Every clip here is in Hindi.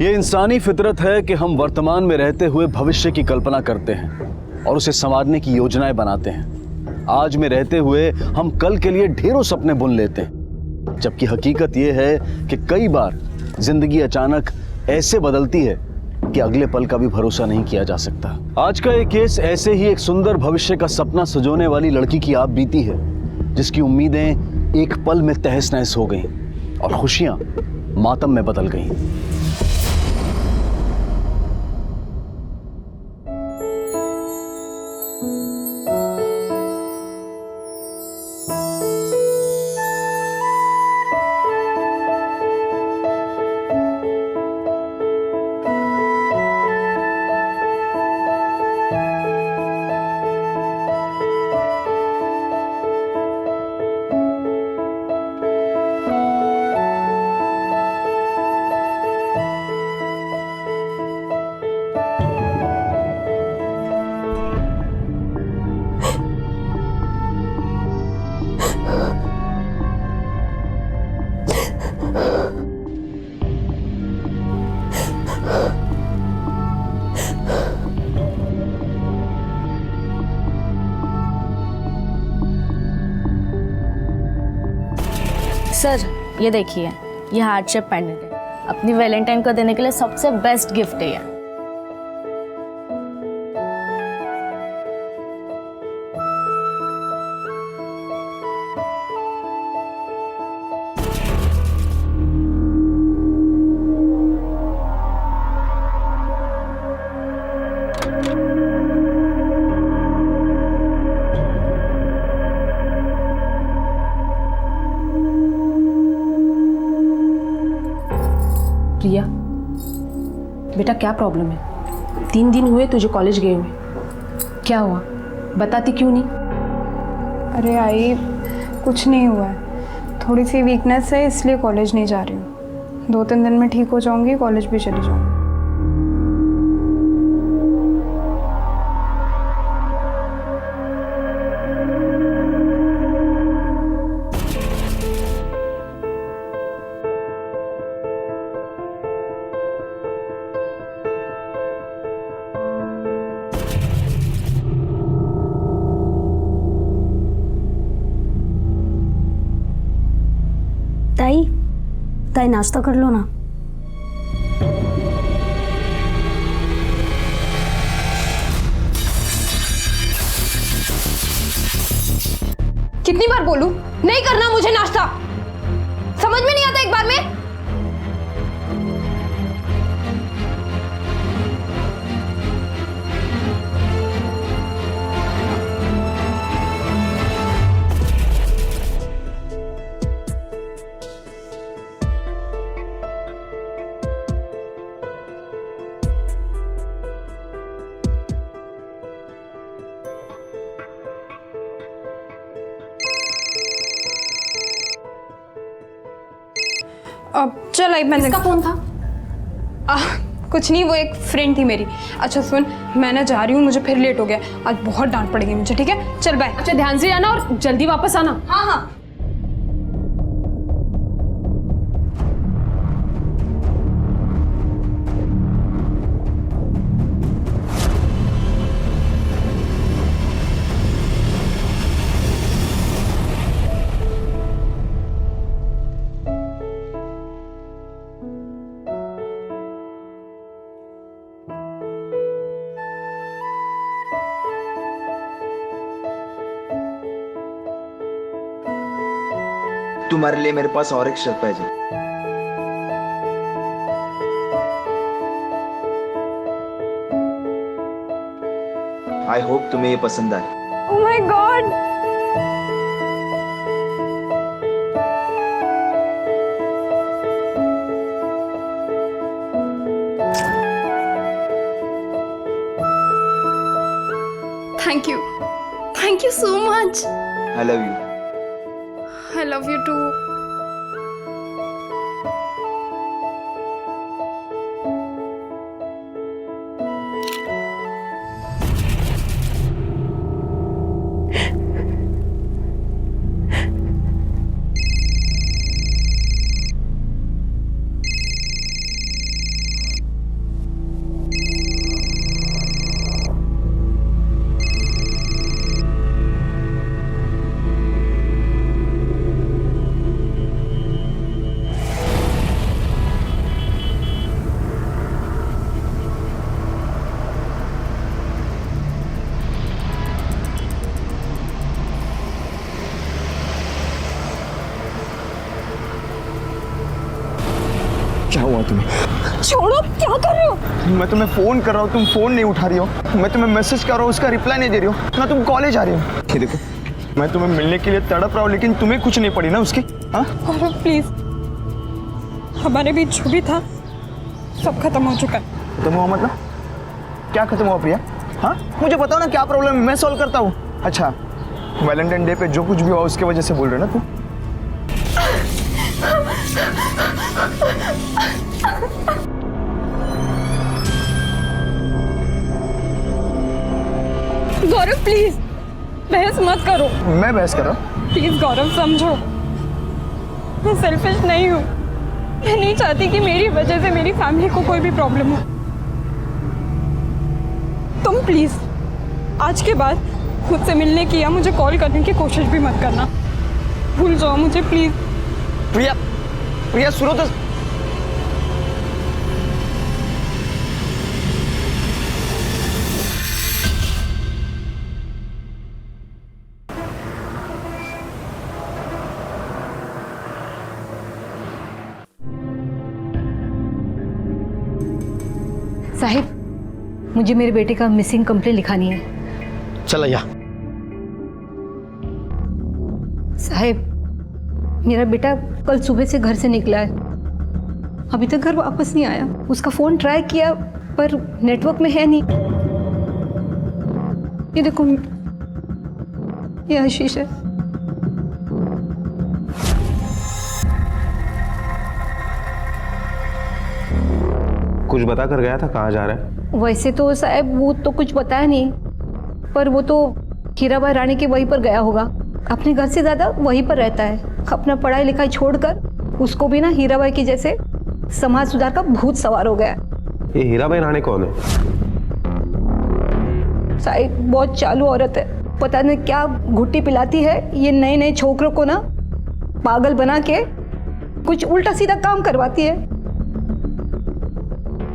ये इंसानी फितरत है कि हम वर्तमान में रहते हुए भविष्य की कल्पना करते हैं और उसे संवारने की योजनाएं बनाते हैं। आज में रहते हुए हम कल के लिए ढेरों सपने बुन लेते हैं, जबकि हकीकत यह है कि कई बार जिंदगी अचानक ऐसे बदलती है कि अगले पल का भी भरोसा नहीं किया जा सकता। आज का ये केस ऐसे ही एक सुंदर भविष्य का सपना सजोने वाली लड़की की आप बीती है, जिसकी उम्मीदें एक पल में तहस नहस हो गईं और खुशियां मातम में बदल गईं। सर ये देखिए, ये हार्ट शेप पेंडेंट है, अपनी वैलेंटाइन को देने के लिए सबसे बेस्ट गिफ्ट है ये। प्रिया, बेटा क्या प्रॉब्लम है? 3 दिन हुए तुझे कॉलेज गए हुए, क्या हुआ? बताती क्यों नहीं? अरे आई, कुछ नहीं हुआ है, थोड़ी सी वीकनेस है इसलिए कॉलेज नहीं जा रही हूँ। 2-3 दिन में ठीक हो जाऊँगी, कॉलेज भी चली जाऊँगी। ताई, ताई नाश्ता कर लो ना। कितनी बार बोलूं, नहीं करना मुझे नाश्ता, समझ में नहीं आता एक बार में? अब चल आई, मैंने किसका फोन था? कुछ नहीं, वो एक फ्रेंड थी मेरी। अच्छा सुन, मैं ना जा रही हूँ, मुझे फिर लेट हो गया, आज बहुत डांट पड़ेगी मुझे, ठीक है? चल बाय। अच्छा ध्यान से जाना और जल्दी वापस आना। हाँ हाँ। तुम्हारे लिए मेरे पास और एक सरप्राइज है। आई होप तुम्हें ये पसंद आए। Oh my God, thank you so much. I love you. I love you too. मैं तुम्हें। छोड़ो, क्या कर रहे हो? मैं तुम्हें फ़ोन कर रहा हूँ, तुम फ़ोन नहीं उठा रही हो। मैं तुम्हें मैसेज कर रहा हूँ, उसका रिप्लाई नहीं दे रही हो ना, तुम कॉलेज आ रही हो। ये देखो, मैं तुम्हें मिलने के लिए तड़प रहा हूँ, लेकिन तुम्हें कुछ नहीं पड़ी ना उसकी। हाँ प्लीज, हमारे बीच जो भी था सब खत्म हो चुका है। खत्म हुआ मतलब? क्या खत्म हुआ प्रिया? हाँ मुझे बताओ ना, क्या प्रॉब्लम है, मैं सॉल्व करता हूँ। अच्छा, वैलेंटाइन डे पे जो कुछ भी हुआ उसके वजह से बोल रहे हो ना तुम? गौरव प्लीज, बहस मत करो। मैं बहस कर रहा हूँ? प्लीज गौरव समझो, मैं सेल्फिश नहीं हूँ। मैं नहीं चाहती कि मेरी वजह से मेरी फैमिली को कोई भी प्रॉब्लम हो। तुम प्लीज आज के बाद मुझसे मिलने की या मुझे कॉल करने की कोशिश भी मत करना। भूल जाओ मुझे प्लीज। प्रिया, प्रिया सुनो तो। साहिब, मुझे मेरे बेटे का मिसिंग कंप्लेंट लिखानी है। चल या। साहिब, मेरा बेटा कल सुबह से घर से निकला है, अभी तक घर वापस नहीं आया। उसका फोन ट्राई किया पर नेटवर्क में है नहीं। ये देखो, ये आशीष है। कुछ बता कर गया था, कहाँ जा रहा है? वैसे तो साहब वो तो कुछ बताया नहीं, पर वो तो हीराबाई रानी के वहीं पर गया होगा। अपने घर से ज़्यादा वहीं पर रहता है। अपना पढ़ाई लिखाई छोड़कर उसको भी ना हीराबाई की जैसे समाज सुधार का भूत सवार हो गया है। ये हीराबाई रानी कौन है? साहिब बहुत चालू औरत है, पता नहीं क्या घुट्टी पिलाती है। ये नए नए छोकरों को ना पागल बना के कुछ उल्टा सीधा काम करवाती है।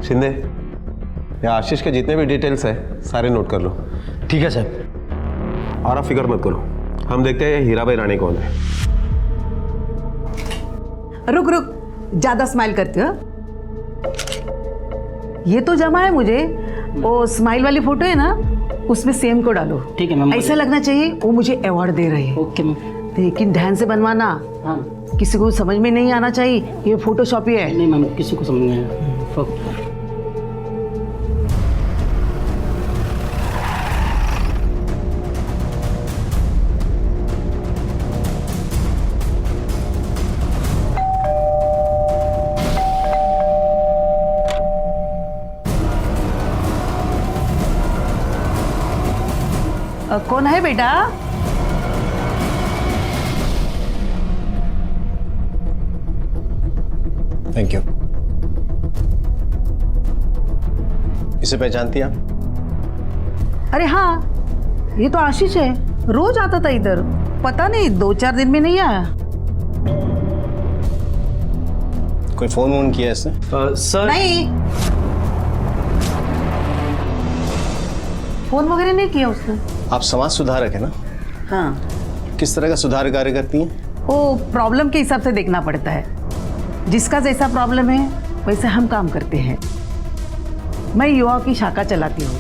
शिंदे, ये आशीष के जितने भी डिटेल्स है सारे नोट कर लो। ठीक है साहब। और आप फिक्र मत करो, हम देखते हैं हीराबाई रानी कौन है। रुक रुक, ज्यादा स्माइल करते हो। ये तो जमा है मुझे, वो स्माइल वाली फोटो है ना, उसमें सेम को डालो। ठीक है मैम। ऐसा लगना चाहिए वो मुझे अवार्ड दे रहे हैं। Okay ma'am. लेकिन ध्यान से बनवाना। हाँ किसी को समझ में नहीं आना चाहिए ये फोटोशॉपी है। नहीं मैम, किसी को समझ नहीं आया। कौन है बेटा? Thank you. इसे पहचानती आप? अरे हाँ, ये तो आशीष है, रोज आता था इधर। पता नहीं 2-4 दिन में नहीं आया। कोई फोन वोन किया इसने? सर नहीं, फोन वगैरह नहीं किया उसने। आप समाज सुधारक है ना? हाँ, किस तरह का सुधार कार्य करती हैं? वो प्रॉब्लम के हिसाब से देखना पड़ता है। जिसका जैसा प्रॉब्लम है वैसे हम काम करते हैं। मैं युवा की शाखा चलाती हूँ,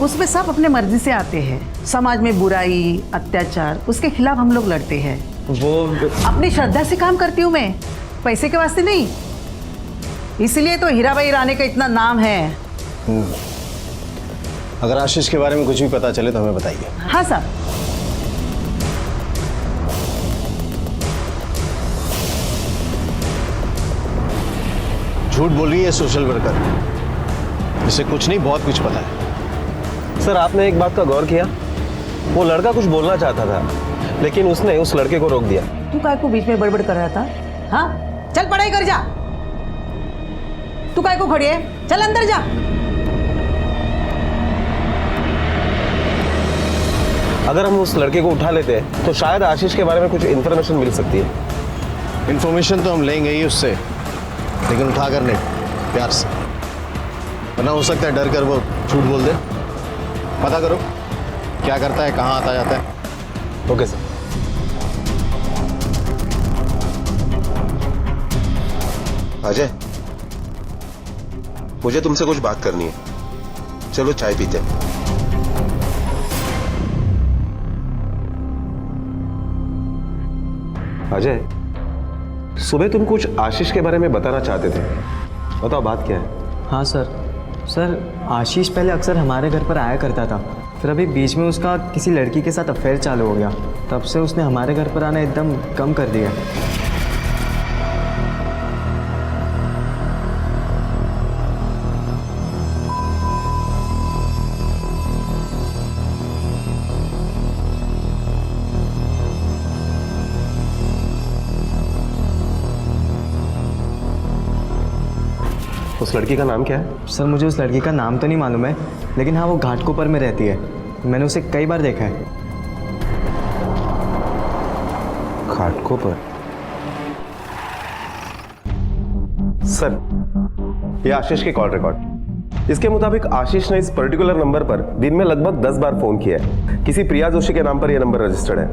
उसमें सब अपने मर्जी से आते हैं। समाज में बुराई अत्याचार उसके खिलाफ हम लोग लड़ते हैं। वो अपनी श्रद्धा से काम करती हूँ मैं, पैसे के वास्ते नहीं। इसलिए तो हीराबाई रानी का इतना नाम है। अगर आशीष के बारे में कुछ भी पता चले तो हमें बताइए। हाँ साहब। झूठ बोल रही है सोशल वर्कर, इसे कुछ नहीं बहुत कुछ पता है। सर आपने एक बात का गौर किया? वो लड़का कुछ बोलना चाहता था लेकिन उसने उस लड़के को रोक दिया। तू काय को बीच में बड़बड़ कर रहा था? हाँ, चल पढ़ाई कर जा। तू काय को खड़ी है? चल अंदर जा। अगर हम उस लड़के को उठा लेते हैं तो शायद आशीष के बारे में कुछ इन्फॉर्मेशन मिल सकती है। इन्फॉर्मेशन तो हम लेंगे ही उससे, लेकिन उठा कर नहीं, प्यार से। वरना हो सकता है डर कर वो झूठ बोल दे। पता करो क्या करता है, कहाँ आता जाता है। Okay sir. अजय, मुझे तुमसे कुछ बात करनी है। चलो चाय पीते हैं। अजय, सुबह तुम कुछ आशीष के बारे में बताना चाहते थे, बताओ बात क्या है? हाँ सर आशीष पहले अक्सर हमारे घर पर आया करता था, फिर अभी बीच में उसका किसी लड़की के साथ अफेयर चालू हो गया, तब से उसने हमारे घर पर आना एकदम कम कर दिया। उस लड़की का नाम क्या है? सर मुझे उस लड़की का नाम तो नहीं मालूम है, लेकिन हाँ वो घाटकोपर में रहती है, मैंने उसे कई बार देखा है। घाटकोपर? सर, ये आशीष की कॉल रिकॉर्ड। इसके मुताबिक आशीष ने इस पर्टिकुलर नंबर पर दिन में लगभग 10 बार फोन किया है। किसी प्रिया जोशी के नाम पर यह नंबर रजिस्टर्ड है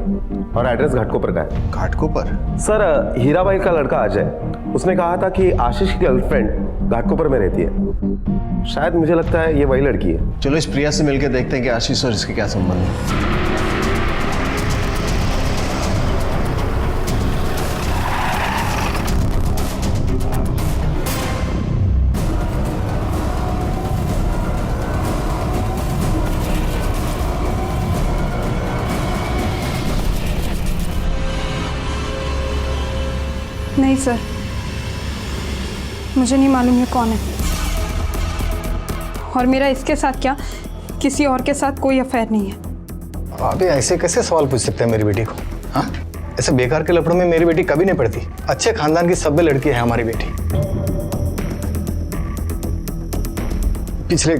और एड्रेस घाटकोपर का है। घाटकोपर? सर, हीराबाई का लड़का अजय, उसने कहा था कि आशीष की गर्लफ्रेंड घाटकोपर में रहती है। शायद मुझे लगता है ये वही लड़की है। चलो इस प्रिया से मिलकर देखते हैं कि आशीष और इसके क्या संबंध है। नहीं सर, मुझे नहीं मालूम ये कौन है, और मेरा इसके साथ क्या किसी और के साथ कोई अफेयर नहीं है। आप ये ऐसे कैसे सवाल पूछ सकते हैं मेरी बेटी को? हाँ, ऐसे बेकार के लफड़ों में मेरी बेटी कभी नहीं पड़ती। अच्छे खानदान की सभ्य लड़की है हमारी बेटी। पिछले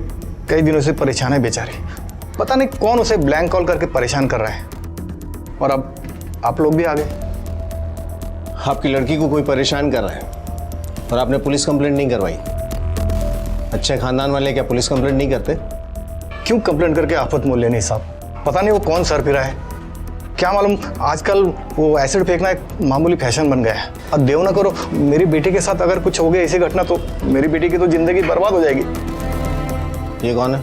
कई दिनों से परेशान है बेचारी, पता नहीं कौन उसे ब्लैंक कॉल करके परेशान कर रहा है, और अब आप लोग भी आ गए। आपकी लड़की को कोई परेशान कर रहा है और आपने पुलिस कंप्लेंट नहीं करवाई। अच्छे खानदान वाले क्या पुलिस कंप्लेंट नहीं करते? क्यों कंप्लेंट करके आफत मोल लेनी साहब? पता नहीं वो कौन सर फिरा है, क्या मालूम आजकल वो एसिड फेंकना एक मामूली फैशन बन गया है। अब देव ना करो मेरी बेटी के साथ अगर कुछ हो गया ऐसी घटना तो मेरी बेटी की तो जिंदगी बर्बाद हो जाएगी। ये कौन है?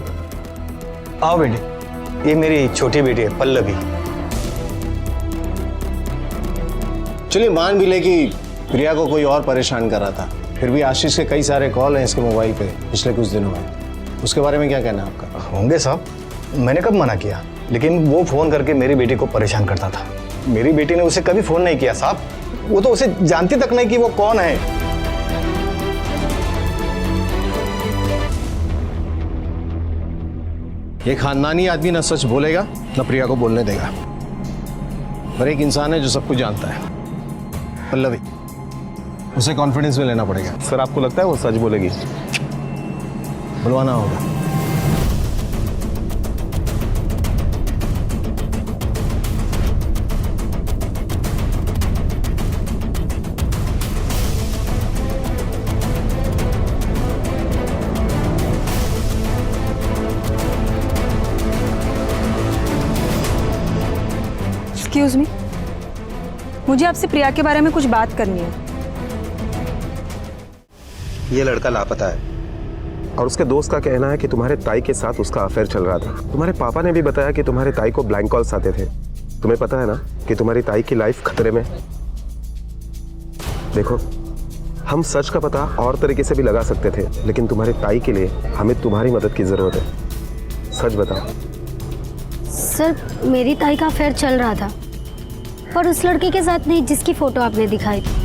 आओ बेटी, ये मेरी छोटी बेटी है पल्लवी। चलिए मान भी ले कि प्रिया को कोई और परेशान कर रहा था, फिर भी आशीष के कई सारे कॉल हैं इसके मोबाइल पे पिछले कुछ दिनों में। उसके बारे में क्या कहना है आपका? होंगे साहब, मैंने कब मना किया, लेकिन वो फोन करके मेरी बेटी को परेशान करता था। मेरी बेटी ने उसे कभी फोन नहीं किया साहब, वो तो उसे जानती तक नहीं कि वो कौन है। ये खानदानी आदमी ना सच बोलेगा ना प्रिया को बोलने देगा, पर एक इंसान है जो सब कुछ जानता है, पल्लवी। उसे कॉन्फिडेंस में लेना पड़ेगा। सर, आपको लगता है वो सच बोलेगी? बुलवाना होगा। एक्सक्यूज मी, मुझे आपसे प्रिया के बारे में कुछ बात करनी है। ये लड़का लापता है और उसके दोस्त का कहना है कि तुम्हारे ताई के साथ उसका अफेयर चल रहा था। तुम्हारे पापा ने भी बताया कि तुम्हारे ताई को ब्लैंक कॉल्स आते थे। तुम्हें पता है ना कि तुम्हारी ताई की लाइफ खतरे में। देखो, हम सच का पता और तरीके से भी लगा सकते थे, लेकिन तुम्हारी ताई के लिए हमें तुम्हारी मदद की जरूरत है। सच बताओ। सर, मेरी ताई का अफेयर चल रहा था, पर उस लड़के के साथ नहीं जिसकी फोटो आपने दिखाई थी।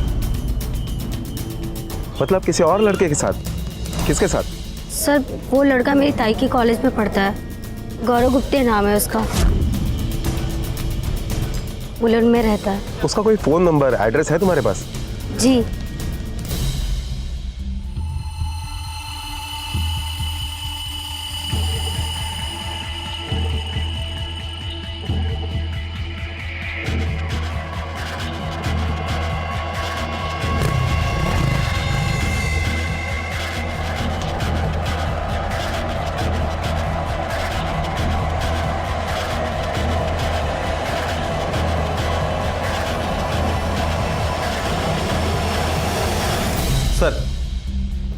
मतलब किसी और लड़के के साथ? किसके साथ? सर, वो लड़का मेरी ताई के कॉलेज में पढ़ता है, गौरव गुप्ते नाम है उसका, बुलेट में रहता है। उसका कोई फोन नंबर, एड्रेस है तुम्हारे पास? जी।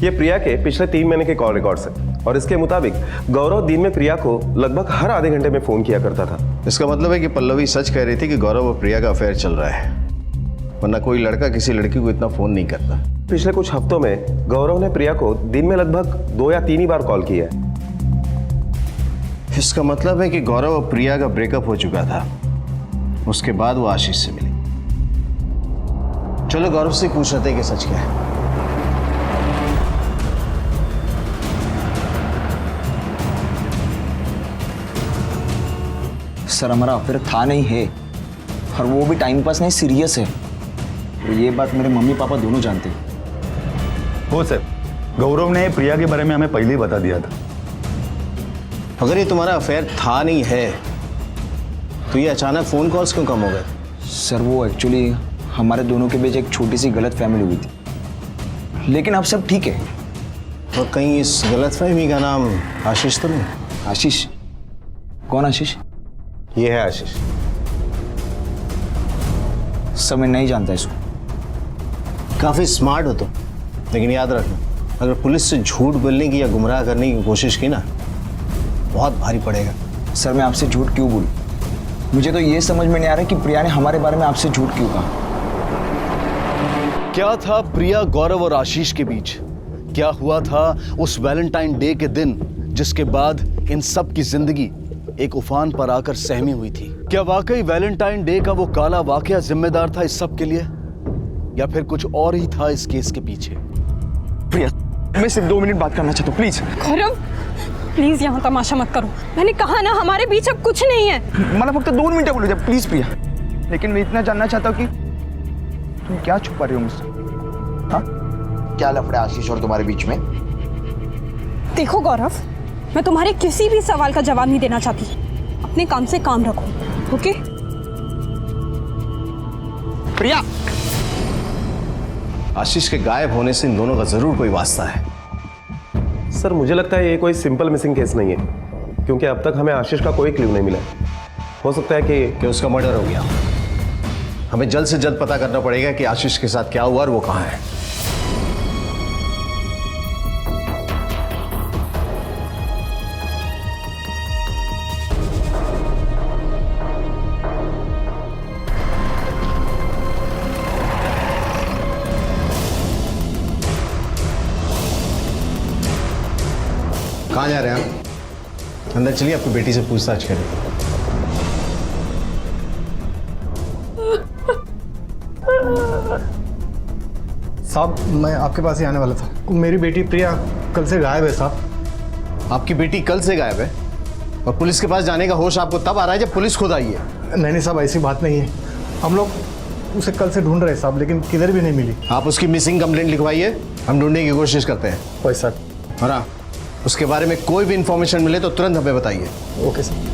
ये प्रिया के पिछले 3 महीने के कॉल रिकॉर्ड्स हैं और इसके मुताबिक गौरव दिन में प्रिया को लगभग हर आधे घंटे में फोन किया करता था। इसका मतलब है कि पल्लवी सच कह रही थी कि गौरव और प्रिया का अफेयर चल रहा है, वरना कोई लड़का किसी लड़की को इतना फोन नहीं करता। पिछले कुछ हफ्तों में गौरव ने प्रिया को दिन में लगभग 2 या 3 ही बार कॉल किया है। इसका मतलब है कि गौरव और प्रिया का ब्रेकअप हो चुका था, उसके बाद वो आशीष से मिली। चलो गौरव से पूछ रहे थे कि सच क्या है। सर हमारा अफेयर था नहीं है, और वो भी टाइम पास नहीं, सीरियस है। और ये बात मेरे मम्मी पापा दोनों जानते हैं। हो सर, गौरव ने प्रिया के बारे में हमें पहले ही बता दिया था। अगर ये तुम्हारा अफेयर था नहीं है तो ये अचानक फोन कॉल्स क्यों कम हो गए? सर वो एक्चुअली हमारे दोनों के बीच एक छोटी सी गलत फहमी हुई थी, लेकिन अब सब ठीक है। और कहीं इस गलतफहमी का नाम आशीष तो नहीं? आशीष? कौन आशीष? ये है आशीष। सर मैं नहीं जानता इसको। काफी स्मार्ट हो तुम, लेकिन याद रखना, अगर पुलिस से झूठ बोलने की या गुमराह करने की कोशिश की ना, बहुत भारी पड़ेगा। सर मैं आपसे झूठ क्यों बोलूं? मुझे तो ये समझ में नहीं आ रहा कि प्रिया ने हमारे बारे में आपसे झूठ क्यों कहा। क्या था प्रिया, गौरव और आशीष के बीच? क्या हुआ था उस वैलेंटाइन डे के दिन, जिसके बाद इन सब की जिंदगी एक उफान पर आकर सहमी हुई थी? क्या वाकई वैलेंटाइन डे का वो काला वाकया जिम्मेदार था इस सब के लिए, या फिर कुछ और ही था इस केस के पीछे? प्रिया, मैं सिर्फ 2 मिनट बात करना चाहता हूँ, प्लीज। गौरव प्लीज यहाँ तमाशा मत करो, मैंने कहा ना हमारे बीच अब कुछ नहीं है। मतलब फक्त 2 मिनट बोलो जब, प्लीज प्रिया। लेकिन मैं इतना जानना चाहता हूँ कि तुम क्या छुपा रहे हो मुझसे? हाँ, क्या लफड़ा आशीष और तुम्हारे बीच में? देखो गौरव, मैं तुम्हारे किसी भी सवाल का जवाब नहीं देना चाहती। अपने काम से काम रखो, ओके? प्रिया, आशीष के गायब होने से इन दोनों का जरूर कोई वास्ता है। सर मुझे लगता है ये कोई सिंपल मिसिंग केस नहीं है, क्योंकि अब तक हमें आशीष का कोई क्लू नहीं मिला। हो सकता है कि उसका मर्डर हो गया। हमें जल्द से जल्द पता करना पड़ेगा कि आशीष के साथ क्या हुआ और वो कहाँ है। कहाँ जा रहे हैं आप? अंदर चलिए, आपकी बेटी से पूछताछ करें। साहब मैं आपके पास ही आने वाला था। मेरी बेटी प्रिया कल से गायब है साहब। आपकी बेटी कल से गायब है और पुलिस के पास जाने का होश आपको तब आ रहा है जब पुलिस खुद आई है? नहीं साहब, ऐसी बात नहीं है। हम लोग उसे कल से ढूंढ रहे हैं साहब, लेकिन किधर भी नहीं मिली। आप उसकी मिसिंग कंप्लेंट लिखवाइए, हम ढूंढने की कोशिश करते हैं। Okay sir. और हाँ, उसके बारे में कोई भी इंफॉर्मेशन मिले तो तुरंत हमें बताइए। Okay sir.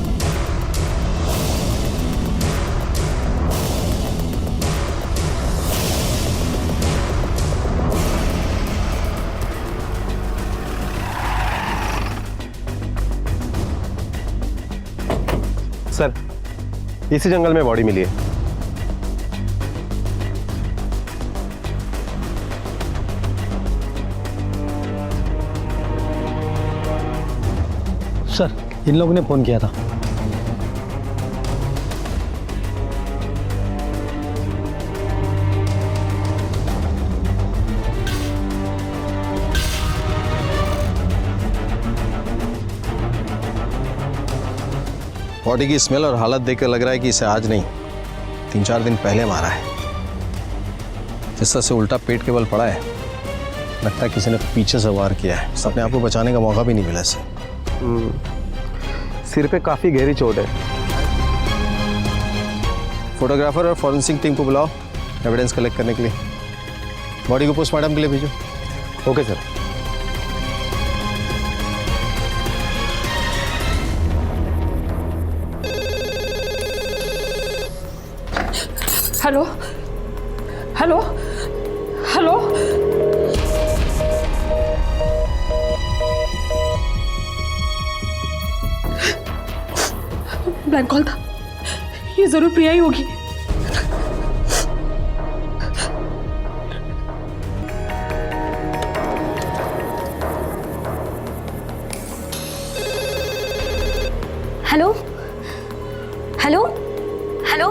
सर इसी जंगल में बॉडी मिली है। सर इन लोगों ने फ़ोन किया था। बॉडी की स्मेल और हालत देखकर लग रहा है कि इसे आज नहीं 3-4 दिन पहले मारा है। जिस तरह से उल्टा पेट के बल पड़ा है, लगता है किसी ने पीछे से वार किया है। अपने आप को बचाने का मौका भी नहीं मिला इसे। सिर पे काफी गहरी चोट है। फोटोग्राफर और फॉरेंसिक टीम को बुलाओ एविडेंस कलेक्ट करने के लिए। बॉडी को पोस्टमार्टम के लिए भेजो। Okay sir. Hello hello hello, blank call था, ये जरूर प्रिया ही होगी। Hello hello hello.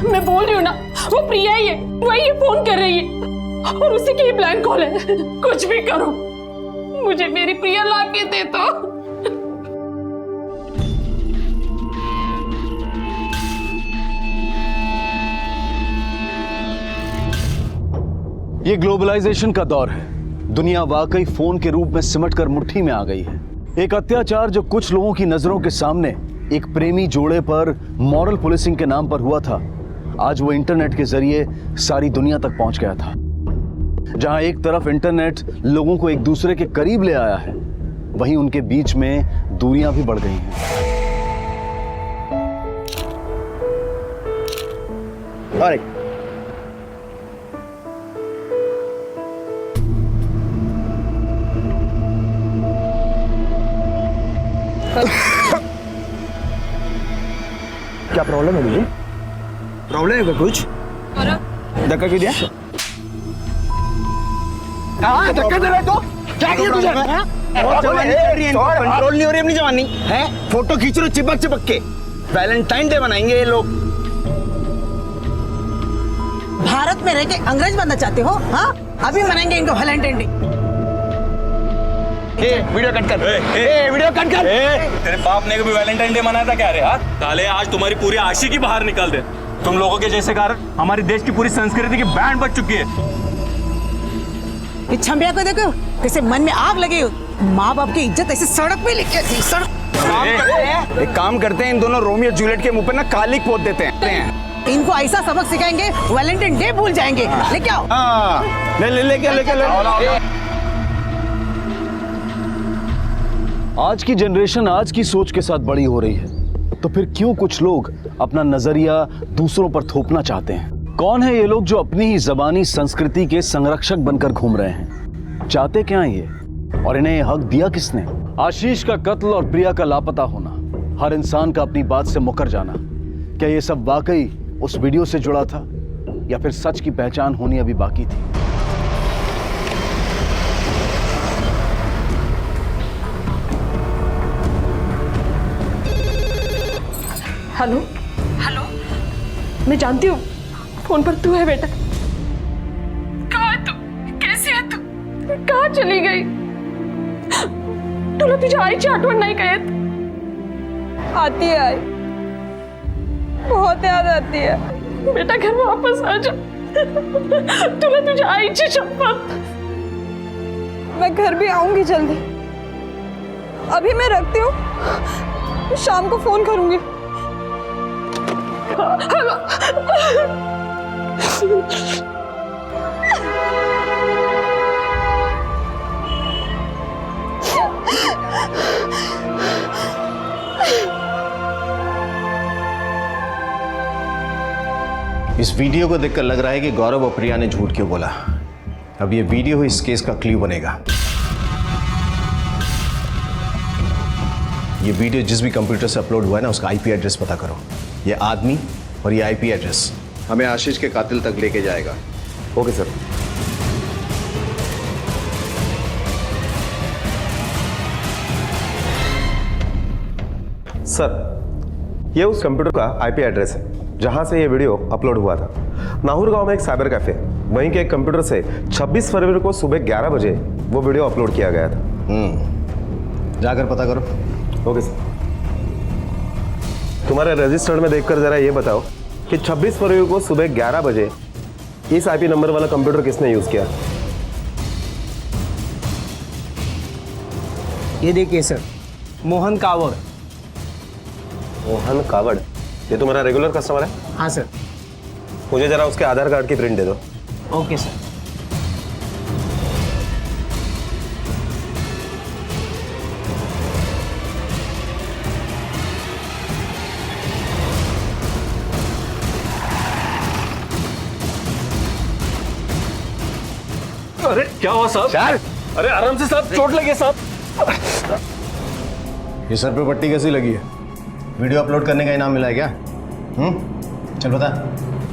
मैं बोल रही हूँ ना, वो प्रिया ही है, वही ये फोन कर रही है और उसी की ब्लैंक कॉल है। कुछ भी करो, मुझे मेरी प्रिया ला के दे दो। ये ग्लोबलाइजेशन का दौर है। दुनिया वाकई फोन के रूप में सिमटकर मुट्ठी में आ गई है। एक अत्याचार जो कुछ लोगों की नजरों के सामने एक प्रेमी जोड़े पर मॉरल पुलिसिंग के नाम पर हुआ था, आज वो इंटरनेट के जरिए सारी दुनिया तक पहुंच गया था। जहां एक तरफ इंटरनेट लोगों को एक दूसरे के करीब ले आया है, वहीं उनके बीच में दूरियां भी बढ़ गई हैं। अरे क्या प्रॉब्लम है मुझे? प्रॉब्लम है क्या कुछ? धक्का क्यों दिया? धक्का दे रहा है तो क्या किया तुझे? कंट्रोल नहीं हो रही अपनी जवानी है। फोटो खींच रहे चिपक चिपक के। वैलेंटाइन डे मनाएंगे ये लोग। भारत में रह के अंग्रेज बनना चाहते हो? हाँ, अभी मनाएंगे इनको वैलेंटाइन डे। वीडियो कट कर। वीडियो कट कर। तेरे बाप ने कभी वैलेंटाइन डे मनाया था क्या रे? हाँ, साले आज तुम्हारी पूरी आशिकी बाहर निकाल दे। तुम लोगों के जैसे कारण हमारे देश की पूरी संस्कृति की बैंड बज चुकी है। इस छम्बिया को देखो कैसे मन में आग लगी हो। माँ बाप की इज्जत ऐसे सड़क पे लिखी थी। सड़क एक काम करते हैं, इन दोनों रोमियो जूलियट के मुंह पे ना कालिक पोत देते हैं। इनको ऐसा सबक सिखाएंगे वैलेंटाइन डे भूल जाएंगे। लेके आओ। ले। आज की जनरेशन आज की सोच के साथ बड़ी हो रही है, तो फिर क्यों कुछ लोग अपना नजरिया दूसरों पर थोपना चाहते हैं? कौन है ये लोग जो अपनी ही जबानी संस्कृति के संरक्षक बनकर घूम रहे हैं? चाहते क्या हैं ये, और इन्हें हक दिया किसने? आशीष का कत्ल और प्रिया का लापता होना, हर इंसान का अपनी बात से मुकर जाना, क्या ये सब वाकई उस वीडियो से जुड़ा था या फिर सच की पहचान होनी अभी बाकी थी? हेलो हेलो, मैं जानती हूँ फोन पर तू है बेटा। कहाँ है तू? कैसी है तू? कहाँ चली गई? तुला तुझी आईची आठवण नाही का येत? आती है आई, बहुत याद आती है। बेटा घर वापस आ जा। तुला तुझी आईची शपथ। मैं घर भी आऊंगी जल्दी। अभी मैं रखती हूँ, शाम को फोन करूंगी। इस वीडियो को देखकर लग रहा है कि गौरव और प्रिया ने झूठ क्यों बोला। अब ये वीडियो इस केस का क्लू बनेगा। ये वीडियो जिस भी कंप्यूटर से अपलोड हुआ है ना, उसका आईपी एड्रेस पता करो। ये आदमी और ये आईपी एड्रेस हमें आशीष के कातिल तक लेके जाएगा। Okay sir. सर, ये उस कंप्यूटर का आईपी एड्रेस है जहां से ये वीडियो अपलोड हुआ था। नाहूर गांव में एक साइबर कैफे, वहीं के एक कंप्यूटर से 26 फरवरी को सुबह 11 बजे वो वीडियो अपलोड किया गया था। जाकर पता करो। Okay sir. तुम्हारे रजिस्टर में देखकर जरा ये बताओ कि 26 फरवरी को सुबह 11 बजे इस आईपी नंबर वाला कंप्यूटर किसने यूज किया? ये देखिए सर, मोहन कावड़। मोहन कावड़, ये तुम्हारा रेगुलर कस्टमर है? हाँ सर। मुझे जरा उसके आधार कार्ड की प्रिंट दे दो। Okay sir. अरे क्या हुआ साहब? सर, अरे आराम से साहब, चोट लगी है साहब। ये सर पे पट्टी कैसी लगी है? वीडियो अपलोड करने का इनाम मिला है क्या? चल बता,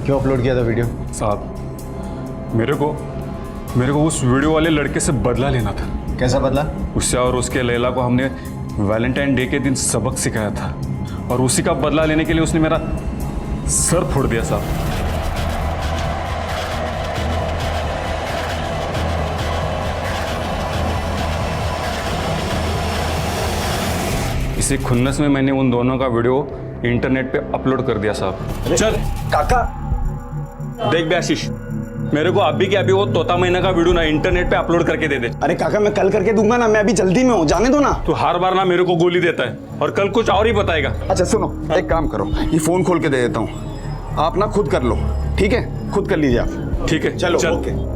क्यों अपलोड किया था वीडियो? साहब, मेरे को मेरे को उस वीडियो वाले लड़के से बदला लेना था। कैसा बदला? उससे और उसके लैला को हमने वैलेंटाइन डे के दिन सबक सिखाया था और उसी का बदला लेने के लिए उसने मेरा सर फोड़ दिया साहब। इसी खुन्नस में मैंने उन दोनों का वीडियो इंटरनेट पे अपलोड कर दिया साहब। चल काका, देख बे आशीष, मेरे को अभी के अभी वो तोता महीना का वीडियो ना इंटरनेट पे अपलोड करके दे दे। अरे काका मैं कल करके दूंगा ना, मैं अभी जल्दी में हूँ, जाने दो ना। तू हर बार ना मेरे को गोली देता है और कल कुछ और ही बताएगा। अच्छा सुनो, एक काम करो, ये फोन खोल के दे देता हूँ, आप ना खुद कर लो, ठीक है? खुद कर लीजिए आप। ठीक है चलो चल। ओके।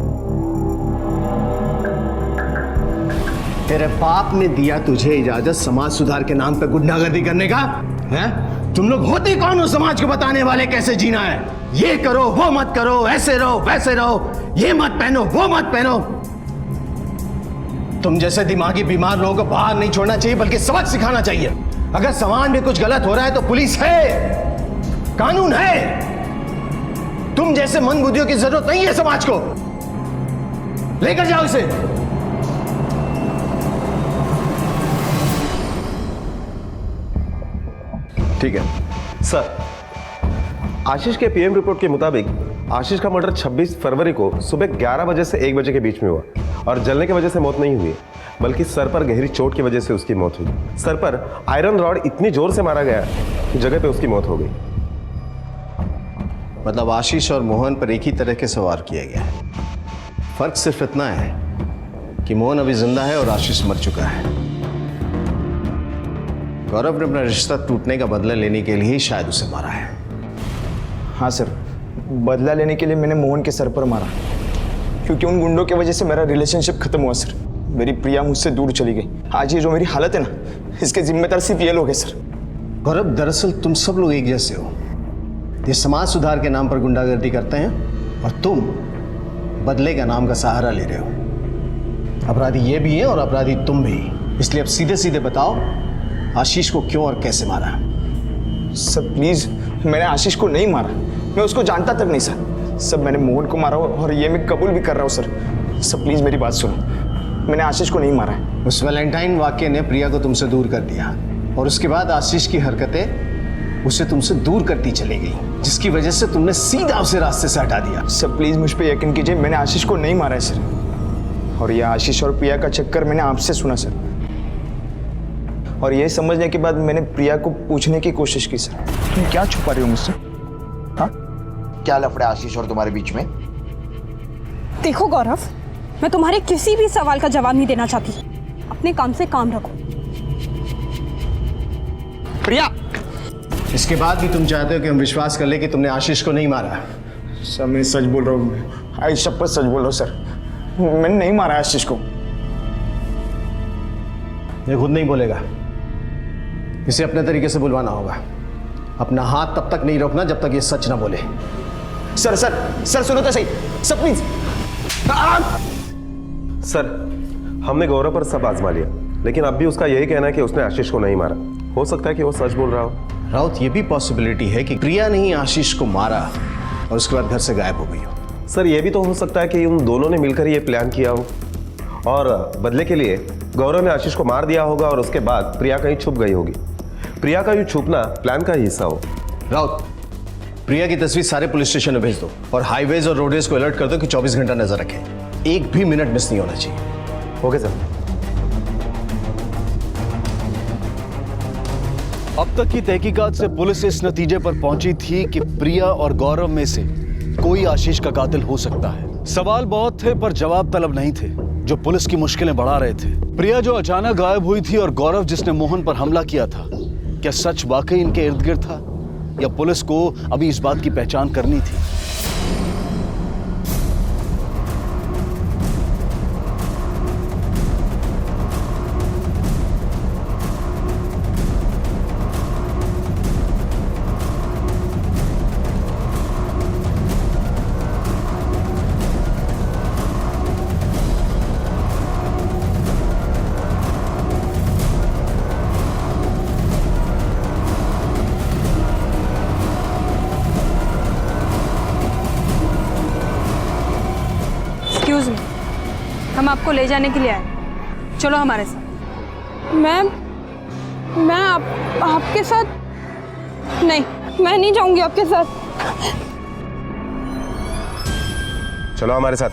तेरे बाप ने दिया तुझे इजाजत समाज सुधार के नाम पे गुंडागर्दी करने का? हैं? तुम लोग होते कौन हो समाज को बताने वाले कैसे जीना है? ये करो, वो मत करो, ऐसे रहो, वैसे रहो, ये मत पहनो, वो मत पहनो। तुम जैसे दिमागी बीमार लोगों को बाहर नहीं छोड़ना चाहिए, बल्कि सबक सिखाना चाहिए। अगर समाज में कुछ गलत हो रहा है तो पुलिस है, कानून है। तुम जैसे मंदबुद्धियों की जरूरत नहीं है समाज को। लेकर जाओ इसे। ठीक है सर। आशीष के पीएम रिपोर्ट के मुताबिक आशीष का मर्डर 26 फरवरी को सुबह 11 बजे से 1 बजे के बीच में हुआ और जलने की वजह से मौत नहीं हुई, बल्कि सर पर गहरी चोट की वजह से उसकी मौत हुई। सर पर आयरन रॉड इतनी जोर से मारा गया कि जगह पे उसकी मौत हो गई। मतलब आशीष और मोहन पर एक ही तरह के सवार किया गया है। फर्क सिर्फ इतना है कि मोहन अभी जिंदा है और आशीष मर चुका है। गौरव ने अपना रिश्ता टूटने का बदला लेने के लिए ही शायद उसे मारा है। हाँ सर, बदला लेने के लिए मैंने मोहन के सर पर मारा, क्योंकि उन गुंडों की वजह से मेरा रिलेशनशिप खत्म हुआ सर। मेरी प्रिया मुझसे दूर चली गई। आज ये जो मेरी हालत है ना, इसके जिम्मेदार सिर्फ ये लोग हैं सर। गौरव, दरअसल तुम सब लोग एक जैसे हो। ये समाज सुधार के नाम पर गुंडागर्दी करते हैं और तुम बदले का नाम का सहारा ले रहे हो। अपराधी ये भी है और अपराधी तुम भी। इसलिए अब सीधे सीधे बताओ, आशीष को क्यों और कैसे मारा? सर प्लीज, मैंने आशीष को नहीं मारा, मैं उसको जानता तक नहीं सर। सब मैंने मोहन को मारा और ये मैं कबूल भी कर रहा हूँ सर। सब प्लीज मेरी बात सुनो, मैंने आशीष को नहीं मारा है। उस वैलेंटाइन वाक्य ने प्रिया को तुमसे दूर कर दिया और उसके बाद आशीष की हरकतें उसे तुमसे दूर करती चली गई, जिसकी वजह से तुमने सीधा उसे रास्ते से हटा दिया। सर प्लीज मुझ पर यकीन कीजिए, मैंने आशीष को नहीं मारा है सर। और यह आशीष और प्रिया का चक्कर मैंने आपसे सुना सर, और ये समझने के बाद मैंने प्रिया को पूछने की कोशिश की सर। तुम क्या छुपा रही हो मुझसे? हाँ, क्या लफड़ा आशीष और तुम्हारे बीच में? देखो गौरव, मैं तुम्हारे किसी भी सवाल का जवाब नहीं देना चाहती। अपने काम से काम रखो। प्रिया, इसके बाद भी तुम चाहते हो कि हम विश्वास कर ले कि तुमने आशीष को नहीं मारा? सर मैं सच बोल रहा हूँ, आई शपथ सच बोल रहा हूँ सर, मैंने नहीं मारा आशीष को। ये खुद नहीं बोलेगा, इसे अपने तरीके से बुलवाना होगा। अपना हाथ तब तक नहीं रोकना जब तक ये सच ना बोले। सर सर सर सुनो तो सही सर, प्लीज। सर, हमने गौरव पर सब आजमा लिया, लेकिन अब भी उसका यही कहना है कि उसने आशीष को नहीं मारा। हो सकता है कि वो सच बोल रहा हो। राउत, ये भी पॉसिबिलिटी है कि प्रिया ने ही आशीष को मारा और उसके बाद घर से गायब हो गई हो। सर, ये भी तो हो सकता है कि उन दोनों ने मिलकर ये प्लान किया हो और बदले के लिए गौरव ने आशीष को मार दिया होगा और उसके बाद प्रिया कहीं छुप गई होगी। प्रिया का यूं छुपना प्लान का ही हिस्सा हो। राउत, प्रिया की तस्वीर सारे पुलिस स्टेशन में भेज दो और हाईवेज और रोडवेज को अलर्ट कर दो कि 24 घंटा नजर रखें। एक भी मिनट मिस नहीं होना चाहिए। Okay sir. अब तक की तहकीकात से पुलिस इस नतीजे पर पहुंची थी कि प्रिया और गौरव में से कोई आशीष का कातिल हो सकता है। सवाल बहुत थे पर जवाब तलब नहीं थे, जो पुलिस की मुश्किलें बढ़ा रहे थे। प्रिया जो अचानक गायब हुई थी और गौरव जिसने मोहन पर हमला किया था, क्या सच वाकई इनके इर्द गिर्द था या पुलिस को अभी इस बात की पहचान करनी थी? हम आपको ले जाने के लिए आए, चलो हमारे साथ। मैं आपके साथ नहीं, मैं नहीं जाऊंगी आपके साथ। चलो हमारे साथ,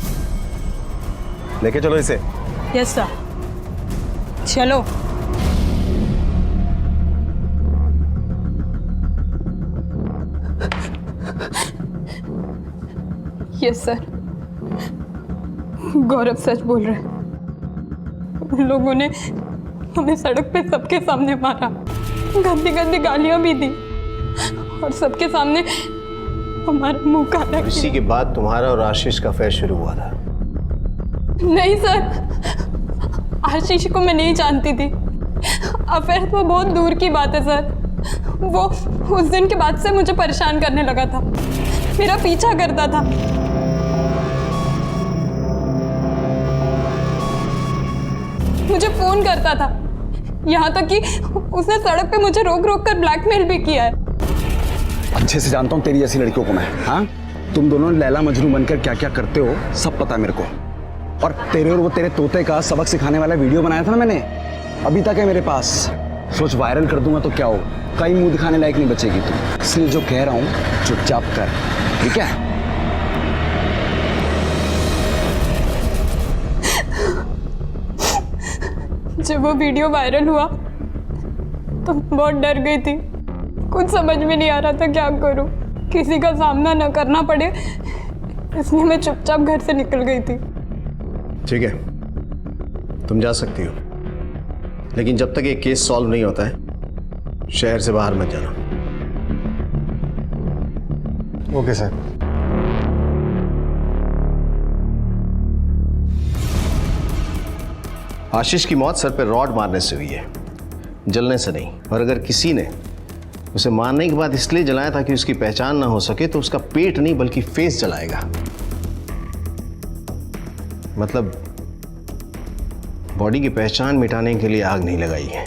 लेके चलो इसे। यस सर, चलो। यस सर, गौरव सच बोल रहे हैं। उन लोगों ने हमें सड़क पे सबके सामने मारा, गंदी गंदी गालियां भी दी और सबके सामने हमारा मुंह काला किया। इसी के बाद तुम्हारा और आशीष का अफेयर शुरू हुआ था? नहीं सर, आशीष को मैं नहीं जानती थी। अफेयर तो बहुत दूर की बात है सर। वो उस दिन के बाद से मुझे परेशान करने लगा था, मेरा पीछा करता था। मुझे फोन करता था, यहाँ तक कि उसने सड़क पे मुझे रोक रोक कर ब्लैकमेल भी किया है। अच्छे से जानता हूँ तेरी जैसी लड़कियों को मैं। हाँ, तुम दोनों लैला मजनू बनकर क्या क्या करते हो सब पता है मेरे को। और तेरे और वो तेरे तोते का सबक सिखाने वाला वीडियो बनाया था ना मैंने, अभी तक है मेरे पास। सोच वायरल कर दूंगा तो क्या हो, कहीं मुंह दिखाने लायक नहीं बचेगी तू। इसलिए जो कह रहा हूँ चुपचाप कर, ठीक है? जब वो वीडियो वायरल हुआ तो बहुत डर गई थी, कुछ समझ में नहीं आ रहा था क्या करूं, किसी का सामना न करना पड़े, इसलिए मैं चुपचाप घर से निकल गई थी। ठीक है, तुम जा सकती हो, लेकिन जब तक ये केस सॉल्व नहीं होता है शहर से बाहर मत जाना। Okay sir. आशीष की मौत सर पे रॉड मारने से हुई है, जलने से नहीं। और अगर किसी ने उसे मारने के बाद इसलिए जलाया ताकि उसकी पहचान ना हो सके तो उसका पेट नहीं बल्कि फेस जलाएगा। मतलब बॉडी की पहचान मिटाने के लिए आग नहीं लगाई है।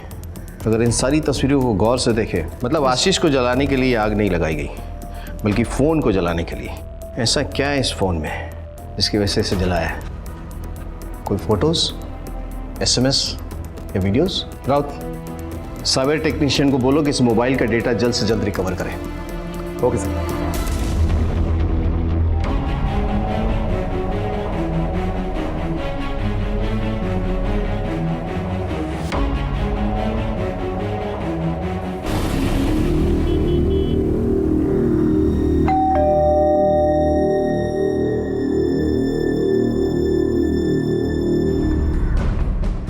अगर इन सारी तस्वीरों को गौर से देखें, मतलब आशीष को जलाने के लिए आग नहीं लगाई गई बल्कि फ़ोन को जलाने के लिए। ऐसा क्या है इस फ़ोन में जिसकी वजह से इसे जलाया है? कोई फोटोज़, SMS या वीडियोस? राउत, साइबर टेक्नीशियन को बोलो कि इस मोबाइल का डेटा जल्द से जल्द रिकवर करें। Okay sir.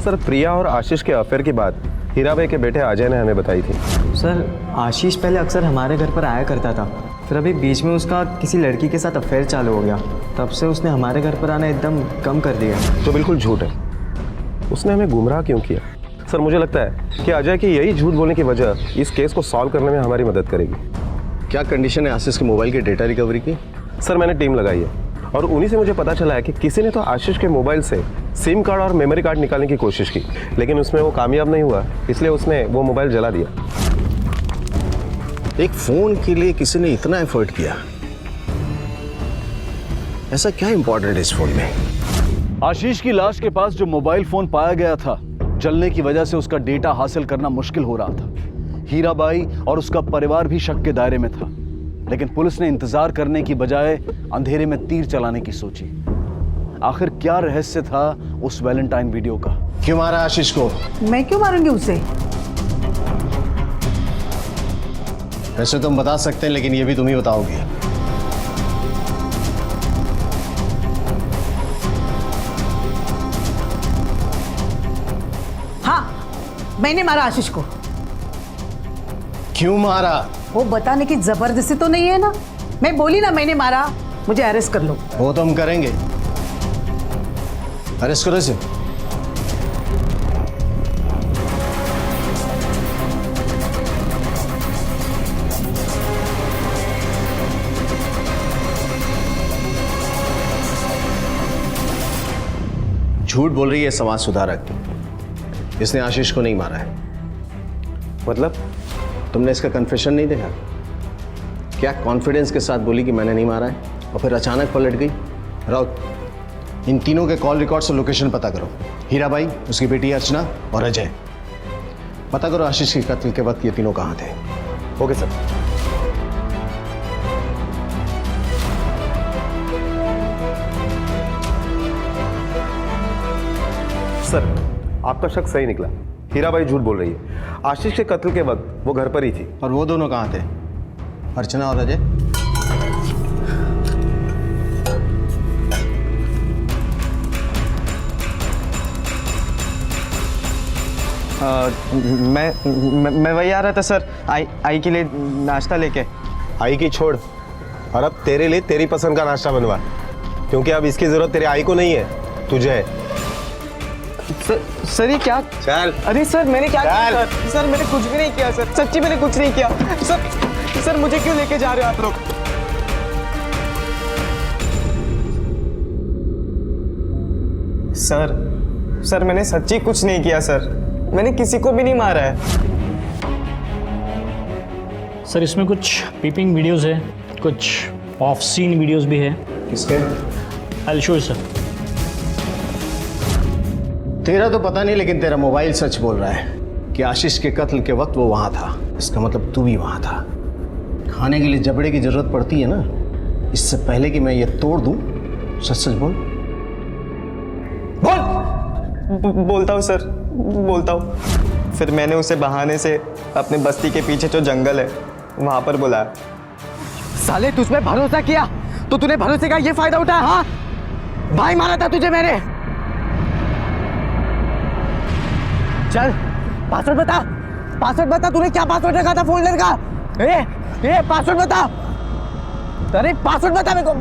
सर, प्रिया और आशीष के अफेयर की बात हीराबाई के बेटे अजय ने हमें बताई थी। सर, आशीष पहले अक्सर हमारे घर पर आया करता था, फिर अभी बीच में उसका किसी लड़की के साथ अफेयर चालू हो गया, तब से उसने हमारे घर पर आना एकदम कम कर दिया। तो बिल्कुल झूठ है। उसने हमें गुमराह क्यों किया? सर, मुझे लगता है कि अजय की यही झूठ बोलने की वजह इस केस को सॉल्व करने में हमारी मदद करेगी। क्या कंडीशन है आशीष के मोबाइल के डेटा रिकवरी की? सर, मैंने टीम लगाई है और उन्हीं से मुझे पता चला है कि किसी ने तो आशीष के मोबाइल से सिम कार्ड और मेमोरी कार्ड निकालने की कोशिश की, लेकिन उसमें वो कामयाब नहीं हुआ, इसलिए उसने वो मोबाइल जला दिया। एक फोन के लिए किसी ने इतना एफर्ट किया, ऐसा क्या इंपॉर्टेंट है इस फोन में? आशीष की लाश के पास जो मोबाइल फोन पाया गया था, जलने की वजह से उसका डेटा हासिल करना मुश्किल हो रहा था। हीराबाई और उसका परिवार भी शक के दायरे में था, लेकिन पुलिस ने इंतजार करने की बजाय अंधेरे में तीर चलाने की सोची। आखिर क्या रहस्य था उस वैलेंटाइन वीडियो का? क्यों मारा आशीष को? मैं क्यों मारूंगी उसे? वैसे तुम बता सकते हैं, लेकिन ये भी तुम ही बताओगी। हाँ, मैंने मारा आशीष को। क्यों मारा? वो बताने की जबरदस्ती तो नहीं है ना। मैं बोली ना मैंने मारा, मुझे अरेस्ट कर लो। वो तो हम करेंगे, अरेस्ट करो इसे। झूठ बोल रही है समाज सुधारक, इसने आशीष को नहीं मारा है। मतलब तुमने इसका कन्फेशन नहीं देखा? क्या कॉन्फिडेंस के साथ बोली कि मैंने नहीं मारा है और फिर अचानक पलट गई। राउत, इन तीनों के कॉल रिकॉर्ड से लोकेशन पता करो। हीराबाई, उसकी बेटी अर्चना और अजय। पता करो आशीष के कत्ल के वक्त ये तीनों कहाँ थे। Okay sir. सर, आपका शक सही निकला। हीराबाई झूठ बोल रही है। आशीष के कत्ल के वक्त वो घर पर ही थी। और वो दोनों कहाँ थे, अर्चना और अजय? मैं वही आ रहा था सर, आई के लिए नाश्ता लेके। आई की छोड़, और अब तेरे लिए तेरी पसंद का नाश्ता बनवा, क्योंकि अब इसकी जरूरत तेरे आई को नहीं है, तुझे है। सर ये क्या? चल। अरे सर मैंने क्या किया सर? मैंने कुछ भी नहीं किया सर, सच्ची मैंने कुछ नहीं किया सर मुझे क्यों लेके जा रहे हो आप लोग? सर मैंने सच्ची कुछ नहीं किया सर, मैंने किसी को भी नहीं मारा है। सर इसमें कुछ पीपिंग वीडियोस है, कुछ ऑफ सीन वीडियोस भी है। किसके? I show sir. तेरा तो पता नहीं, लेकिन तेरा मोबाइल सच बोल रहा है कि आशीष के कत्ल के वक्त वो वहां था। इसका मतलब तू भी वहां था। खाने के लिए जबड़े की जरूरत पड़ती है ना, इससे पहले कि मैं ये तोड़ दूं, सच सच बोल। बोलता हूँ सर, बोलता हूँ। फिर मैंने उसे बहाने से अपने बस्ती के पीछे जो जंगल है वहां पर बुलाया। साले तुझ पे भरोसा किया तो तूने भरोसे का ये फायदा उठाया? हाँ, भाई मारा था तुझे मैंने। चल पासवर्ड बता, पासवर्ड बता, तूने क्या पासवर्ड रखा था फोल्डर का? ए पासवर्ड बता, अरे पासवर्ड बता मेरे को।